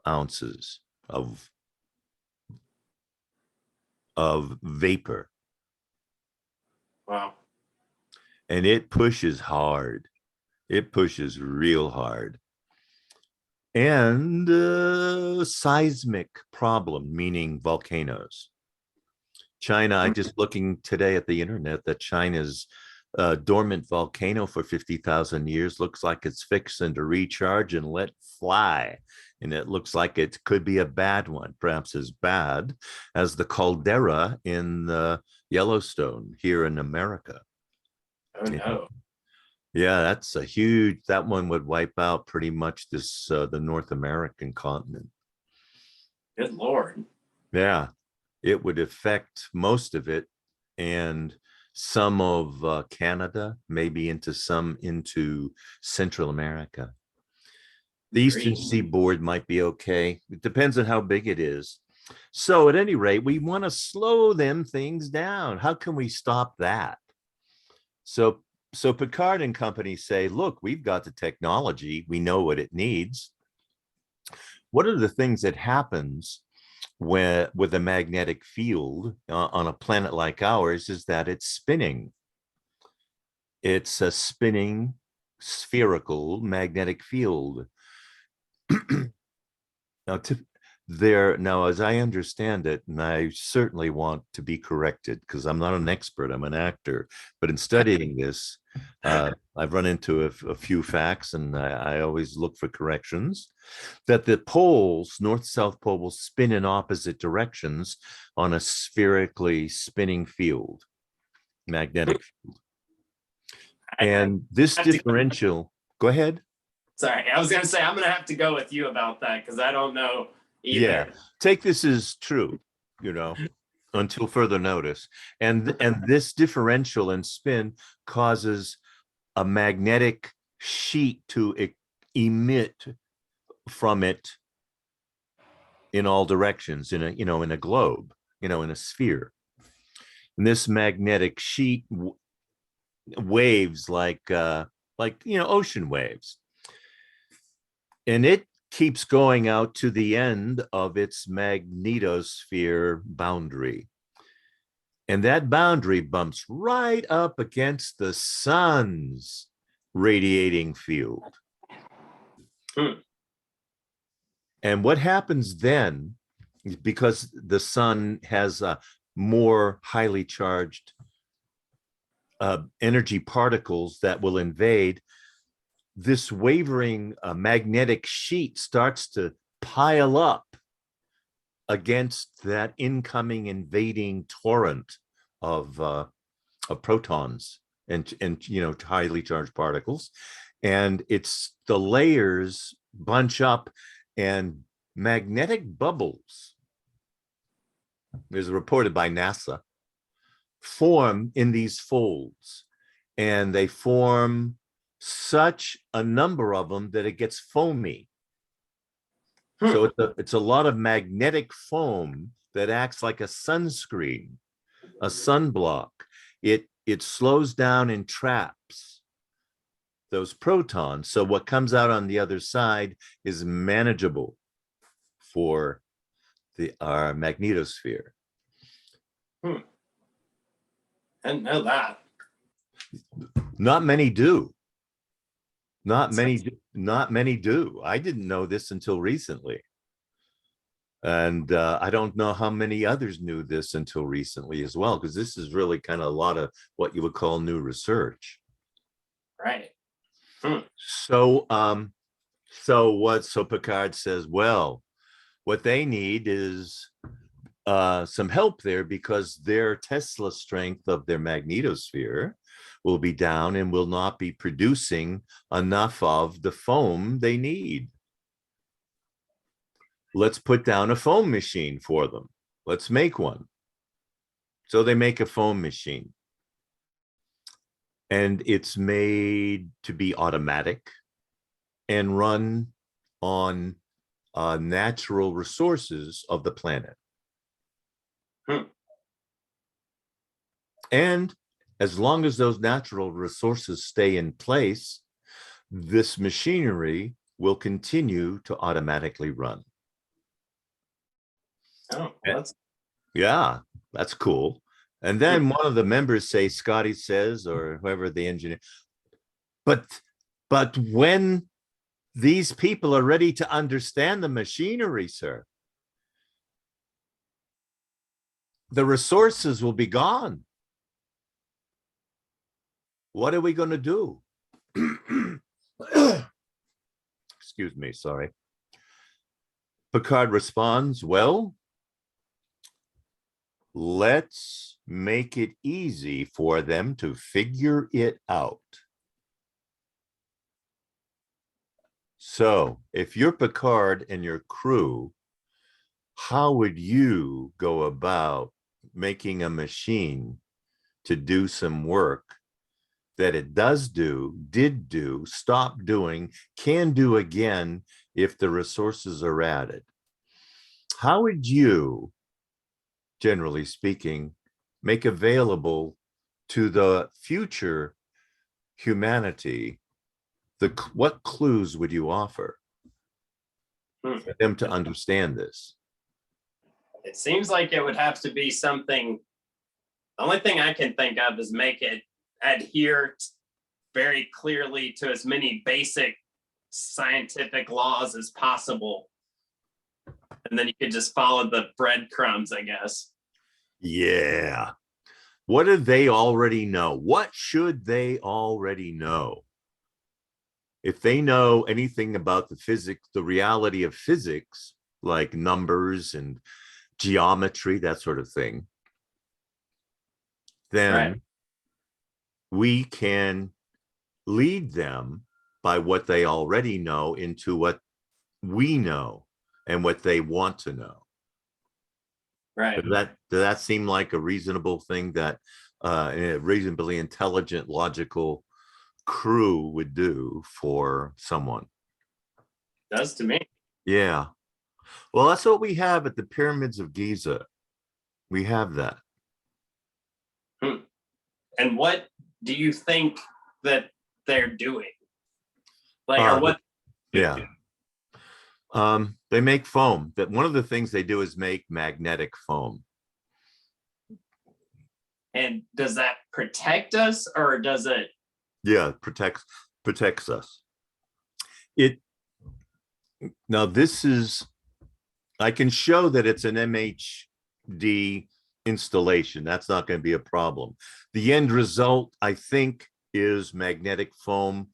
ounces of vapor, Wow. and it pushes hard. It pushes real hard. And seismic problem, meaning volcanoes. China, I just looking today at the internet that China's dormant volcano for 50,000 years looks like it's fixing to recharge and let fly. And it looks like it could be a bad one, perhaps as bad as the caldera in Yellowstone here in America. Oh no. Yeah, that's a huge, that one would wipe out pretty much this, the North American continent. Good Lord. Yeah, it would affect most of it and some of Canada, maybe into Central America. The Eastern Seaboard might be okay. It depends on how big it is. So at any rate, we want to slow them things down. How can we stop that? So Picard and company say, look, we've got the technology. We know what it needs. What are the things that happens with a magnetic field on a planet like ours is that it's spinning. It's a spinning spherical magnetic field. Now, as I understand it, and I certainly want to be corrected because I'm not an expert, I'm an actor, but in studying this, I've run into a few facts, and I always look for corrections, that the poles, north-south pole, will spin in opposite directions on a spherically spinning field, magnetic field. And this differential, go ahead. Sorry, I was going to say, I'm going to have to go with you about that because I don't know either. Yeah, take this as true, until further notice. And this differential in spin causes a magnetic sheet to emit from it in all directions in a globe, in a sphere. And this magnetic sheet waves like ocean waves. And it keeps going out to the end of its magnetosphere boundary. And that boundary bumps right up against the sun's radiating field. And what happens then, because the sun has more highly charged energy particles that will invade, this wavering magnetic sheet starts to pile up against that incoming invading torrent of protons and highly charged particles, and it's the layers bunch up and magnetic bubbles, as reported by NASA, form in these folds, and they form such a number of them that it gets foamy. So it's a lot of magnetic foam that acts like a sunscreen, a sunblock. It slows down and traps those protons. So what comes out on the other side is manageable for our magnetosphere. I didn't know that. Not many do. Not many do. I didn't know this until recently. And I don't know how many others knew this until recently as well, because this is really kind of a lot of what you would call new research. Right. So Picard says, well, what they need is some help there, because their Tesla strength of their magnetosphere will be down and will not be producing enough of the foam they need. Let's put down a foam machine for them. Let's make one. So they make a foam machine. And it's made to be automatic and run on natural resources of the planet. And as long as those natural resources stay in place, this machinery will continue to automatically run. Oh, Eh, well, that's Yeah, that's cool. And then one of the members say, Scotty says, or whoever the engineer, but when these people are ready to understand the machinery, sir, the resources will be gone. What are we going to do? Excuse me, sorry. Picard responds, well, let's make it easy for them to figure it out. So if you're Picard and your crew, how would you go about making a machine to do some work that it does do, did do, stop doing, can do again if the resources are added? How would you, generally speaking, make available to the future humanity what clues would you offer hmm. for them to understand this? It seems like it would have to be something. The only thing I can think of is make it adhere very clearly to as many basic scientific laws as possible. And then you could just follow the breadcrumbs, I guess. Yeah. What do they already know? What should they already know? If they know anything about the physics, the reality of physics, like numbers and geometry, that sort of thing, Right. then we can lead them by what they already know into what we know and what they want to know. Right. Does that seem like a reasonable thing that a reasonably intelligent, logical crew would do for someone? Does to me. Yeah. Well, that's what we have at the pyramids of Giza. We have that. Hmm. And what do you think that they're doing? Like, or what? Yeah. They make foam. That one of the things they do is make magnetic foam. And does that protect us, or does it? Yeah, protects us. It now this is I can show that it's an MHD installation. That's not going to be a problem. The end result, I think, is magnetic foam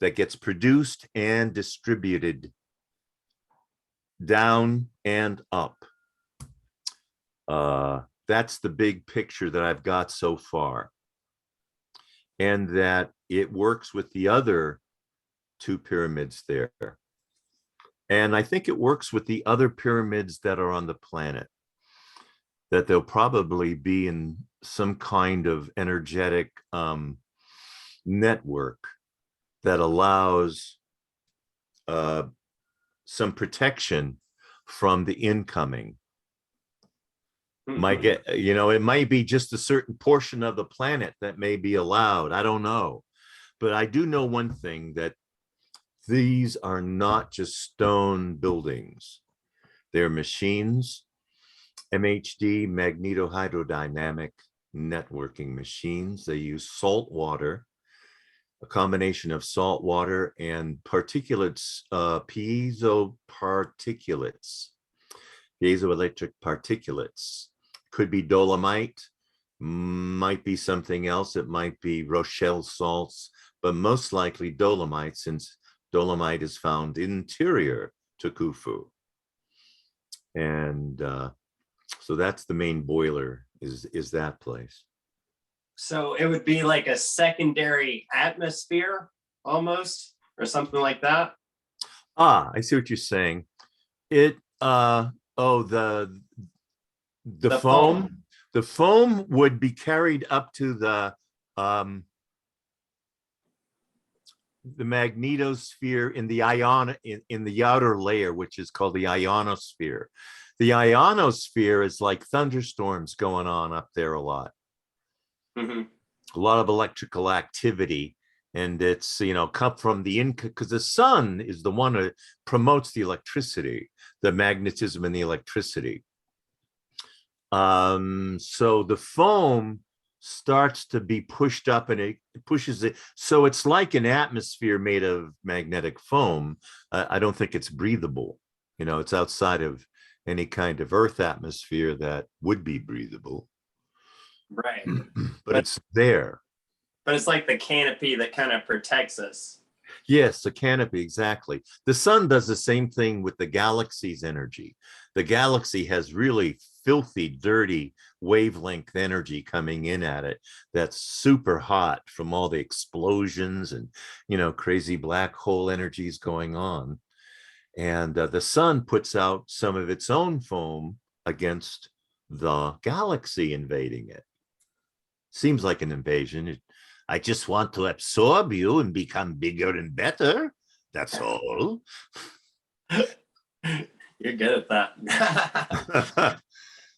that gets produced and distributed down and up. That's the big picture that I've got so far. And that it works with the other two pyramids there. And I think it works with the other pyramids that are on the planet, that they'll probably be in some kind of energetic network that allows some protection from the incoming. Might get, it might be just a certain portion of the planet that may be allowed. I don't know. But I do know one thing, that these are not just stone buildings. They're machines, MHD, magnetohydrodynamic networking machines. They use salt water, a combination of salt water and particulates, piezoelectric particulates. Could be dolomite, might be something else. It might be Rochelle salts, but most likely dolomite, since dolomite is found interior to Khufu. And so that's the main boiler, is that place. So it would be like a secondary atmosphere almost, or something like that. I see what you're saying. It the foam. The foam would be carried up to the magnetosphere in the in the outer layer, which is called the ionosphere. The ionosphere is like thunderstorms going on up there a lot. Mm-hmm. A lot of electrical activity, and it's come from the because the sun is the one that promotes the electricity, the magnetism and the electricity. So the foam starts to be pushed up and it pushes it. So it's like an atmosphere made of magnetic foam. I don't think it's breathable. You know, it's outside of any kind of Earth atmosphere that would be breathable, Right. but But it's there. but it's like the canopy that kind of protects us. Yes, the canopy, exactly. The sun does the same thing with the galaxy's energy. The galaxy has really filthy, dirty wavelength energy coming in at it that's super hot from all the explosions and, crazy black hole energies going on. And the sun puts out some of its own foam against the galaxy invading it. Seems like an invasion. I just want to absorb you and become bigger and better. That's all. You're good at that.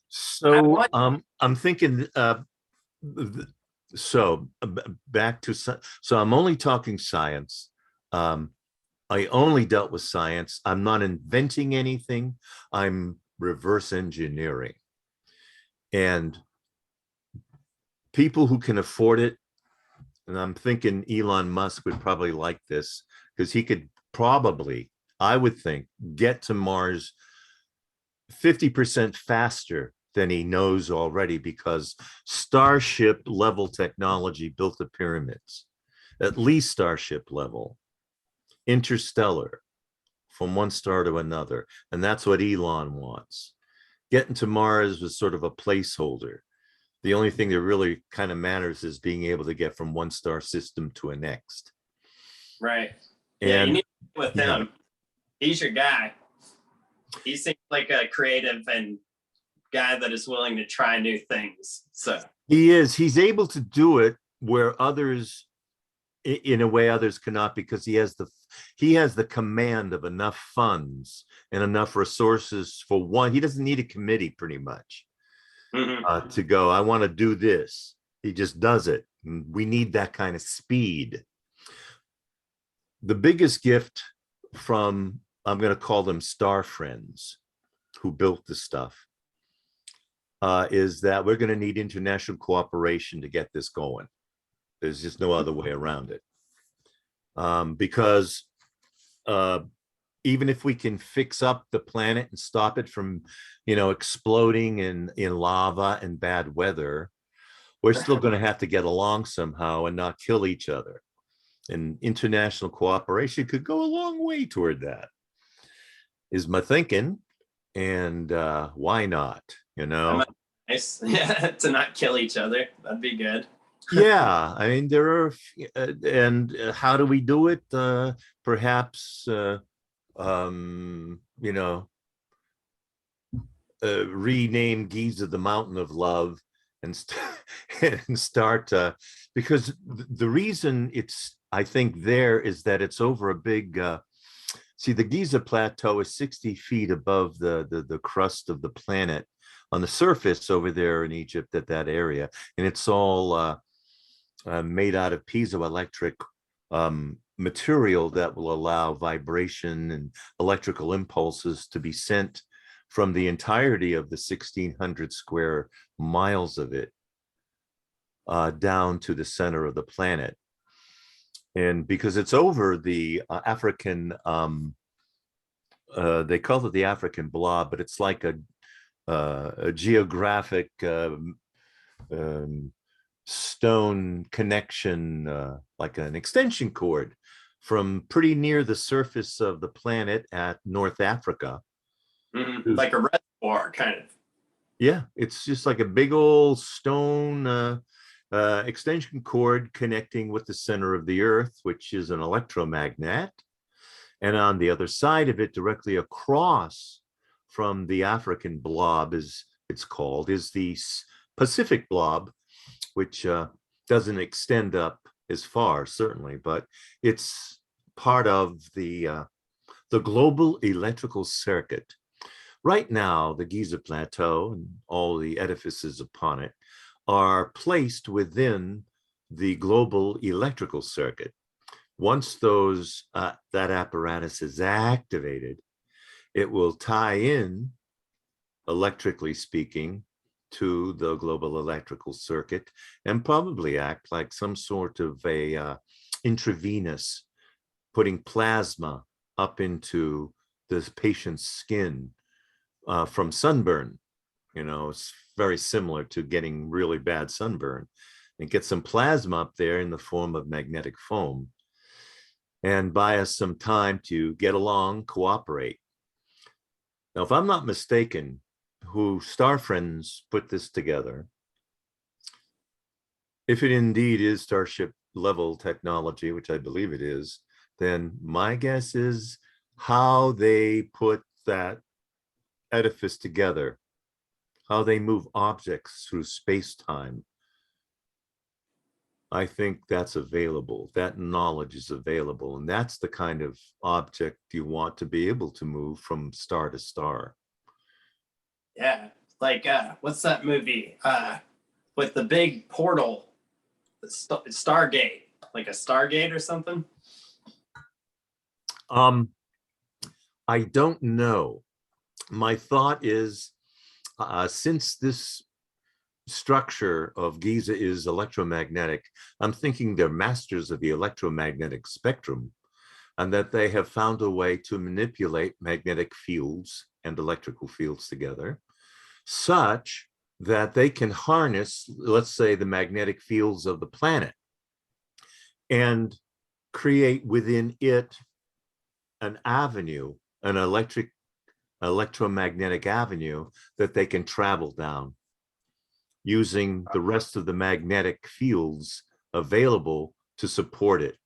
So I'm thinking, so back to, so I'm only talking science. I only dealt with science. I'm not inventing anything. I'm reverse engineering. And people who can afford it, and I'm thinking Elon Musk would probably like this because he could probably, I would think, get to Mars 50% faster than he knows already because Starship level technology built the pyramids, at least Starship level, interstellar, from one star to another. And that's what Elon wants. Getting to Mars was sort of a placeholder. The only thing that really kind of matters is being able to get from one star system to a next. Right. Yeah, you And need to with yeah, him. He's your guy. He seems like a creative and guy that is willing to try new things. So he's able to do it where others, in a way others cannot, because he has the command of enough funds and enough resources for one. He doesn't need a committee pretty much to go, I want to do this. He just does it. We need that kind of speed. The biggest gift from, I'm going to call them star friends who built the stuff, is that we're going to need international cooperation to get this going. There's just no other way around it. Because even if we can fix up the planet and stop it from, exploding in lava and bad weather, we're still going to have to get along somehow and not kill each other. And international cooperation could go a long way toward that, is my thinking. And why not? nice. Yeah, to not kill each other. That'd be good. Yeah, I mean, there are, and how do we do it? Perhaps, rename Giza the Mountain of Love and, and start, because the reason it's, I think, there is that it's over a big, see, the Giza Plateau is 60 feet above the crust of the planet on the surface over there in Egypt, at that area. And it's all made out of piezoelectric material that will allow vibration and electrical impulses to be sent from the entirety of the 1,600 square miles of it down to the center of the planet. And because it's over the African, they call it the African blob, but it's like a geographic stone connection, like an extension cord from pretty near the surface of the planet at North Africa. Like a reservoir, kind of. Yeah, it's just like a big old stone extension cord connecting with the center of the Earth, which is an electromagnet. And on the other side of it, directly across from the African blob, as it's called, is the Pacific blob, which doesn't extend up as far, certainly, but it's part of the global electrical circuit. Right now, the Giza Plateau and all the edifices upon it are placed within the global electrical circuit. Once that apparatus is activated, it will tie in, electrically speaking, to the global electrical circuit and probably act like some sort of a intravenous, putting plasma up into the patient's skin from sunburn. You know, it's very similar to getting really bad sunburn, and get some plasma up there in the form of magnetic foam and buy us some time to get along, cooperate. Now, if I'm not mistaken, who Star Friends put this together, if it indeed is Starship level technology, which I believe it is, then my guess is how they put that edifice together, how they move objects through space-time. I think that's available. That knowledge is available. And that's the kind of object you want to be able to move from star to star. Yeah. Like, what's that movie? With the big portal, the Stargate, like a Stargate or something? I don't know. My thought is, since this structure of Giza is electromagnetic, I'm thinking they're masters of the electromagnetic spectrum, and that they have found a way to manipulate magnetic fields and electrical fields together such that they can harness, let's say, the magnetic fields of the planet and create within it an avenue, an electromagnetic avenue that they can travel down, using the rest of the magnetic fields available to support it.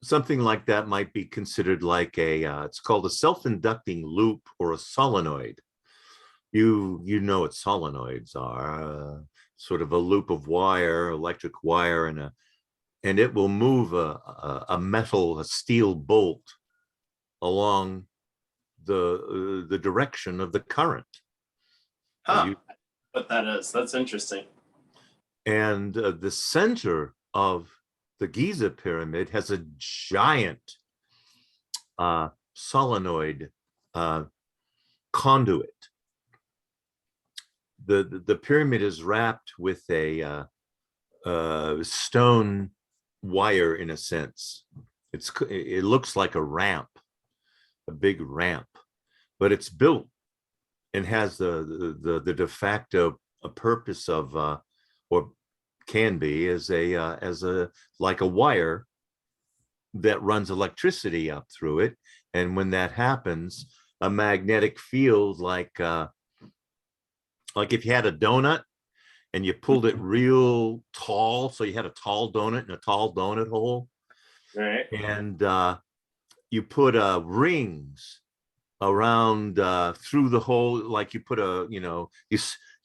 Something like that might be considered like a, it's called a self-inducting loop or a solenoid. You know what solenoids are, sort of a loop of wire, electric wire, and it will move a steel bolt along the direction of the current. What that is, that's interesting. And the center of the Giza pyramid has a giant solenoid conduit. The pyramid is wrapped with a stone wire, in a sense. It looks like a ramp, a big ramp, but it's built and has the de facto purpose of, or can be, as a like a wire that runs electricity up through it. And when that happens, a magnetic field, like if you had a donut and you pulled it real tall, so you had a tall donut in a tall donut hole, right? And you put rings around through the hole, like you put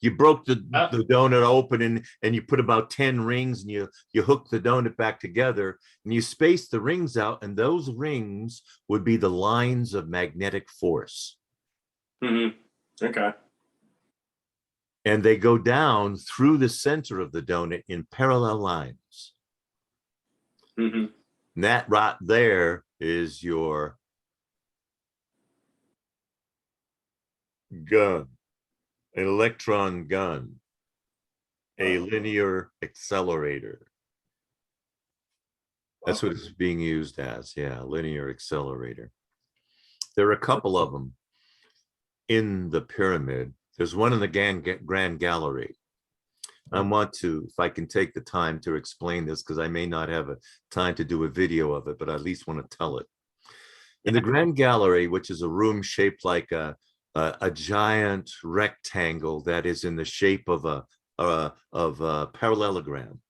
you broke the donut open and you put about 10 rings, and you hook the donut back together and you space the rings out, and those rings would be the lines of magnetic force. Mm-hmm. Okay. And they go down through the center of the donut in parallel lines. Mm-hmm. And that right there is your gun, an electron gun, a linear accelerator. That's what it's being used as. Yeah, linear accelerator. There are a couple of them in the pyramid. There's one in the Grand Gallery. I want to, if I can take the time to explain this, because I may not have a time to do a video of it, but I at least want to tell it. In the Grand Gallery, which is a room shaped like a giant rectangle that is in the shape of a parallelogram.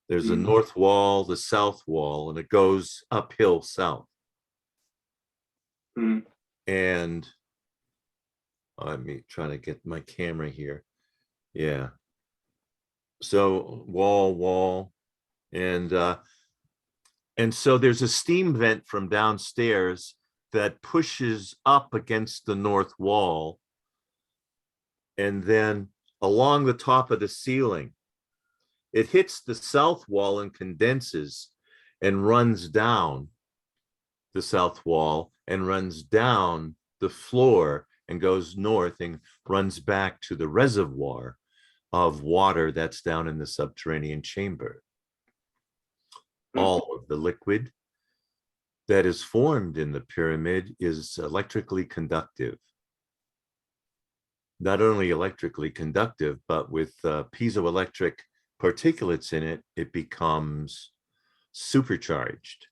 There's a north wall, the south wall, and it goes uphill south. And I'm trying to get my camera here. Yeah. So wall, and so there's a steam vent from downstairs that pushes up against the north wall, and then along the top of the ceiling, it hits the south wall and condenses and runs down the south wall and runs down the floor and goes north and runs back to the reservoir of water that's down in the subterranean chamber. All of the liquid that is formed in the pyramid is electrically conductive. Not only electrically conductive, but with piezoelectric particulates in it, it becomes supercharged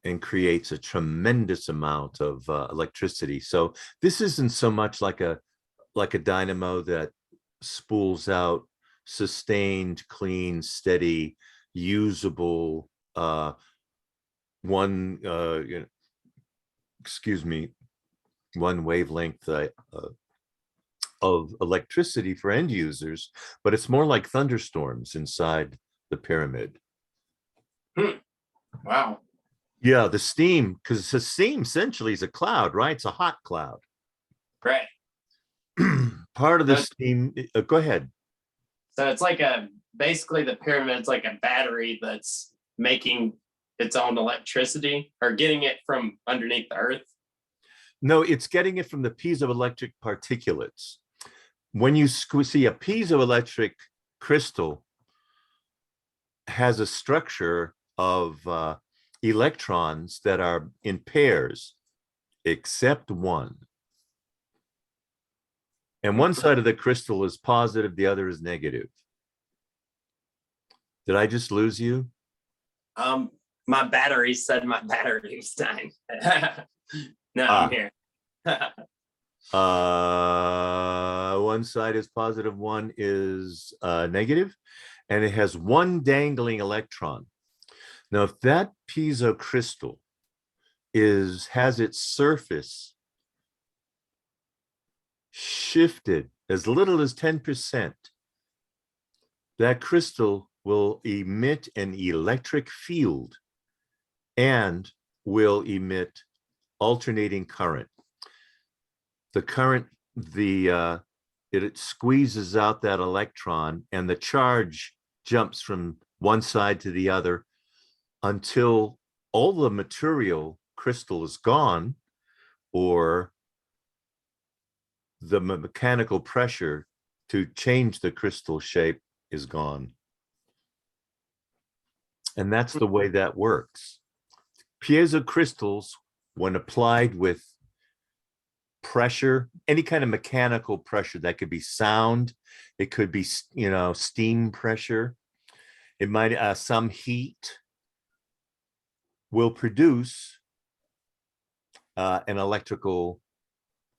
and creates a tremendous amount of electricity. So this isn't so much like a dynamo that spools out sustained, clean, steady, usable one one wavelength of electricity for end users, but it's more like thunderstorms inside the pyramid. Wow. Yeah, the steam, because the steam essentially is a cloud, right? It's a hot cloud. Right. Part of the steam, go ahead. So it's like basically the pyramid's like a battery that's making its own electricity or getting it from underneath the earth. No, it's getting it from the piezoelectric particulates. When you see a piezoelectric crystal has a structure of electrons that are in pairs, except one. And one side of the crystal is positive, the other is negative. Did I just lose you? My battery said my battery was dying. No, I'm here. One side is positive, one is negative, and it has one dangling electron. Now, if that piezo crystal has its surface shifted as little as 10%, that crystal will emit an electric field and will emit alternating current. The current, it squeezes out that electron, and the charge jumps from one side to the other until all the material crystal is gone, or the mechanical pressure to change the crystal shape is gone. And that's the way that works. Piezo crystals, when applied with pressure, any kind of mechanical pressure, that could be sound, it could be, steam pressure, it might, some heat, will produce an electrical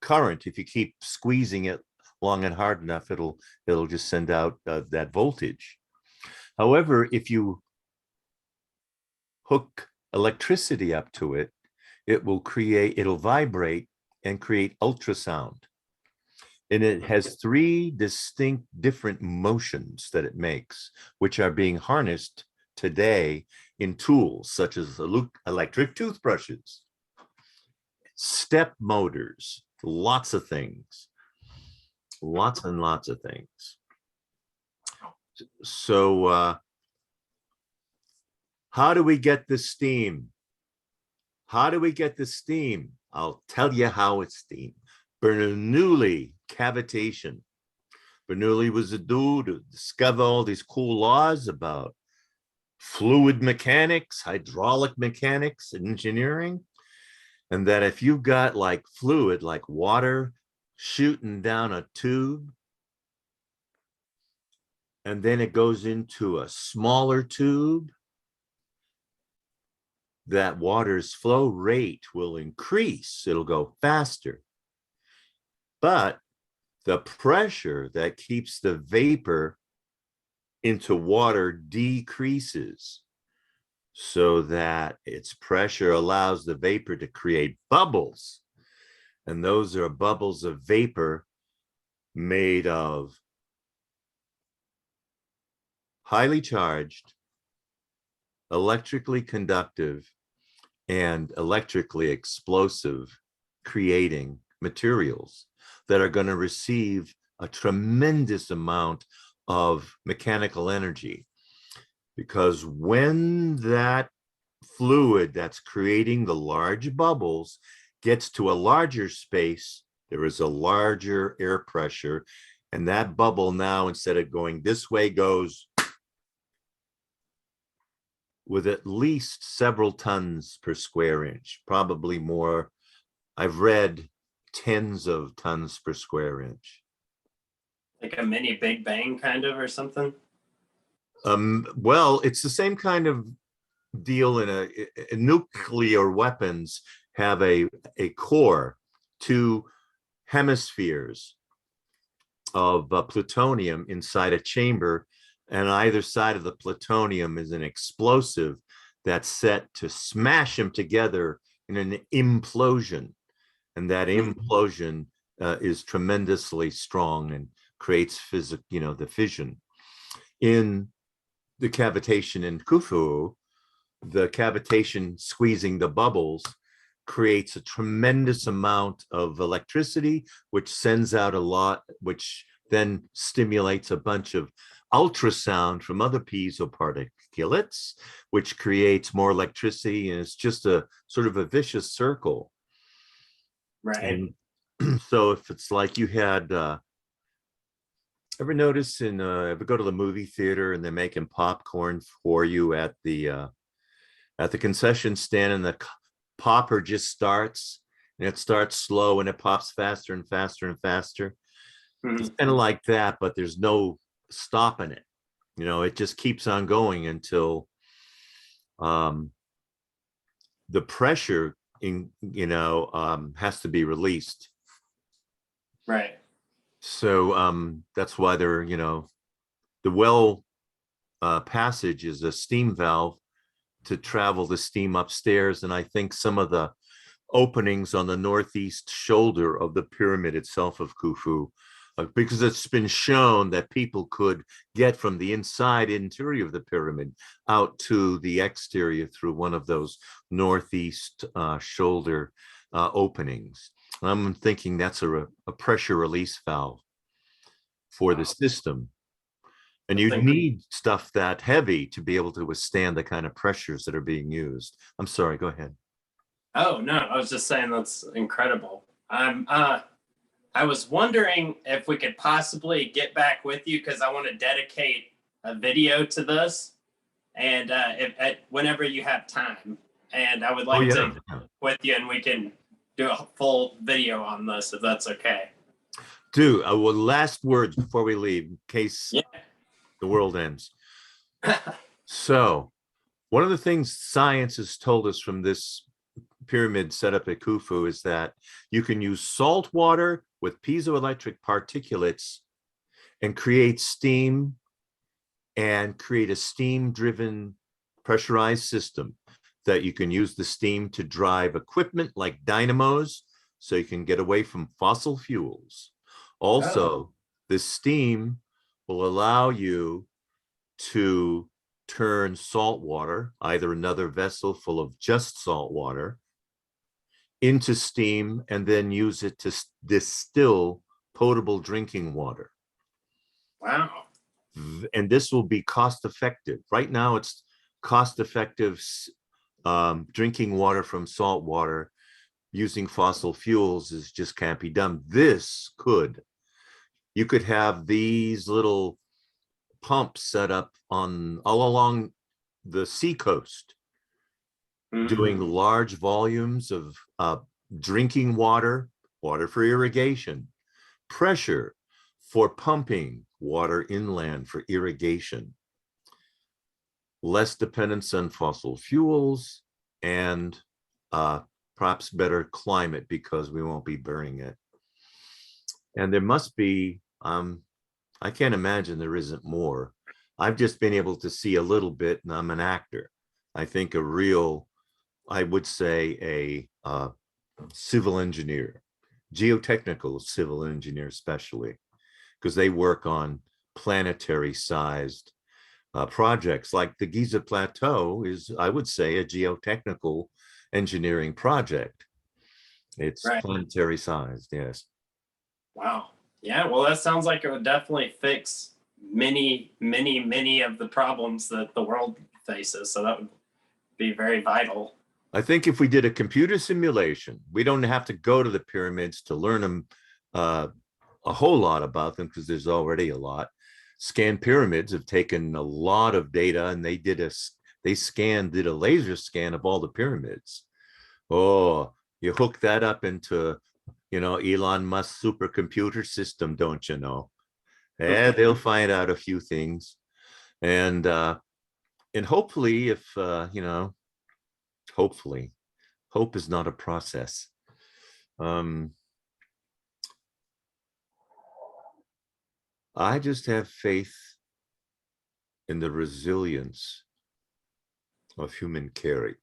current. If you keep squeezing it long and hard enough, it'll just send out that voltage. However, if you hook electricity up to it, it'll vibrate and create ultrasound. And it has three distinct different motions that it makes, which are being harnessed today in tools such as electric toothbrushes, step motors, lots of things, lots and lots of things. So how do we get the steam? How do we get the steam? I'll tell you how it's steam. Bernoulli cavitation. Bernoulli was a dude who discovered all these cool laws about fluid mechanics, hydraulic mechanics, engineering. And that if you've got like fluid, like water shooting down a tube, and then it goes into a smaller tube, that water's flow rate will increase. It'll go faster. But the pressure that keeps the vapor into water decreases, so that its pressure allows the vapor to create bubbles. And those are bubbles of vapor made of highly charged, electrically conductive, and electrically explosive creating materials that are going to receive a tremendous amount of mechanical energy. Because when that fluid that's creating the large bubbles gets to a larger space, There is a larger air pressure, and that bubble now, instead of going this way, goes with at least several tons per square inch, probably more. I've read tens of tons per square inch. Like a mini Big Bang kind of or something? Well, it's the same kind of deal in nuclear weapons have a core, two hemispheres of plutonium inside a chamber, and either side of the plutonium is an explosive that's set to smash them together in an implosion. And that implosion is tremendously strong and creates the fission. In the cavitation in Khufu, the cavitation squeezing the bubbles creates a tremendous amount of electricity, which sends out a lot, which then stimulates a bunch of ultrasound from other piezo particulates, which creates more electricity. And it's just a sort of a vicious circle. Right. And so if it's like you had, ever notice ever go to the movie theater and they're making popcorn for you at the concession stand, and the popper just starts, and it starts slow and it pops faster and faster and faster. It's kind of like that, but there's no stopping it. It just keeps on going until the pressure has to be released. Right. So that's why the well passage is a steam valve to travel the steam upstairs. And I think some of the openings on the northeast shoulder of the pyramid itself of Khufu, because it's been shown that people could get from the interior of the pyramid out to the exterior through one of those northeast shoulder openings. I'm thinking that's a pressure release valve for the system. And you need stuff that heavy to be able to withstand the kind of pressures that are being used. I'm sorry, go ahead. Oh, no, I was just saying that's incredible. I was wondering if we could possibly get back with you, because I want to dedicate a video to this, and whenever you have time. And I would like to with you, and we can do a full video on this, if that's okay. Well, last words before we leave, in case the world ends. So one of the things science has told us from this pyramid set up at Khufu is that you can use salt water with piezoelectric particulates and create steam, and create a steam-driven pressurized system that you can use the steam to drive equipment like dynamos, so you can get away from fossil fuels. Also, the steam will allow you to turn salt water, either another vessel full of just salt water, into steam, and then use it to distill potable drinking water. Wow. And this will be cost effective. Right now, it's cost effective drinking water from salt water. Using fossil fuels just can't be done. This could. You could have these little pumps set up all along the seacoast, doing large volumes of drinking water for irrigation, pressure for pumping water inland for irrigation, less dependence on fossil fuels, and perhaps better climate, because we won't be burning it. And there must be, I can't imagine there isn't more. I've just been able to see a little bit, and I'm an actor. I think I would say a civil engineer, geotechnical civil engineer especially, because they work on planetary sized projects. Like the Giza Plateau is, I would say, a geotechnical engineering project. It's planetary sized, yes. Wow. Yeah, well, that sounds like it would definitely fix many, many, many of the problems that the world faces. So that would be very vital. I think if we did a computer simulation, we don't have to go to the pyramids to learn them a whole lot about them because there's already a lot. Scan pyramids have taken a lot of data, and did a laser scan of all the pyramids. Oh, you hook that up into, Elon Musk's supercomputer system, don't you know? Yeah, they'll find out a few things, and hopefully, if hopefully, hope is not a process. I just have faith in the resilience of human carry.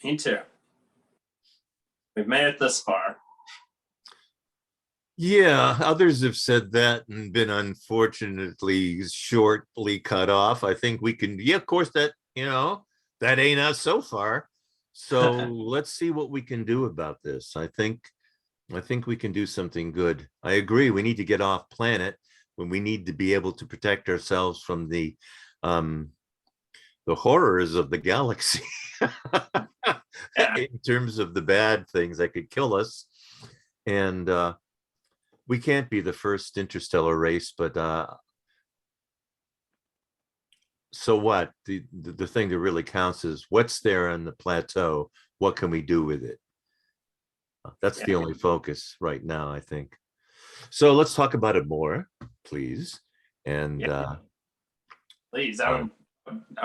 Me too. We've made it this far. Yeah, others have said that and been unfortunately shortly cut off. I think we can, yeah, of course, that ain't us so far. So let's see what we can do about this. I think we can do something good. I agree. We need to get off planet when we need to be able to protect ourselves from the horrors of the galaxy in terms of the bad things that could kill us. And we can't be the first interstellar race, but so what? The thing that really counts is what's there on the plateau. What can we do with it? That's the only focus right now, I think. So let's talk about it more, please. And please, I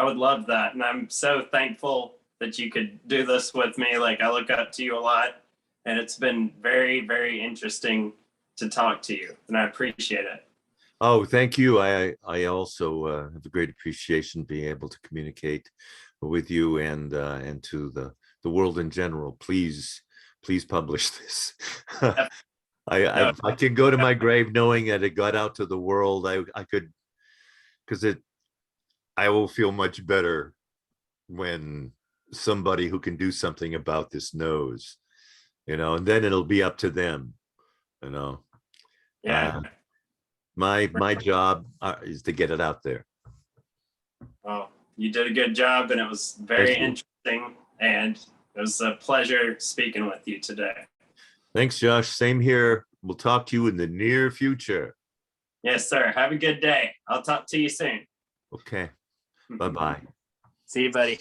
would love that. And I'm so thankful that you could do this with me. Like, I look up to you a lot, and it's been very, very interesting to talk to you, and I appreciate it. Oh, thank you. I also have a great appreciation being able to communicate with you and to the world in general. Please publish this. I can go to my grave knowing that it got out to the world. I could, because I will feel much better when somebody who can do something about this knows, and then it'll be up to them, Yeah. My job is to get it out there. Well, you did a good job, and it was very interesting, and it was a pleasure speaking with you today. Thanks, Josh. Same here. We'll talk to you in the near future. Yes, sir. Have a good day. I'll talk to you soon. Okay. Bye-bye. See you, buddy.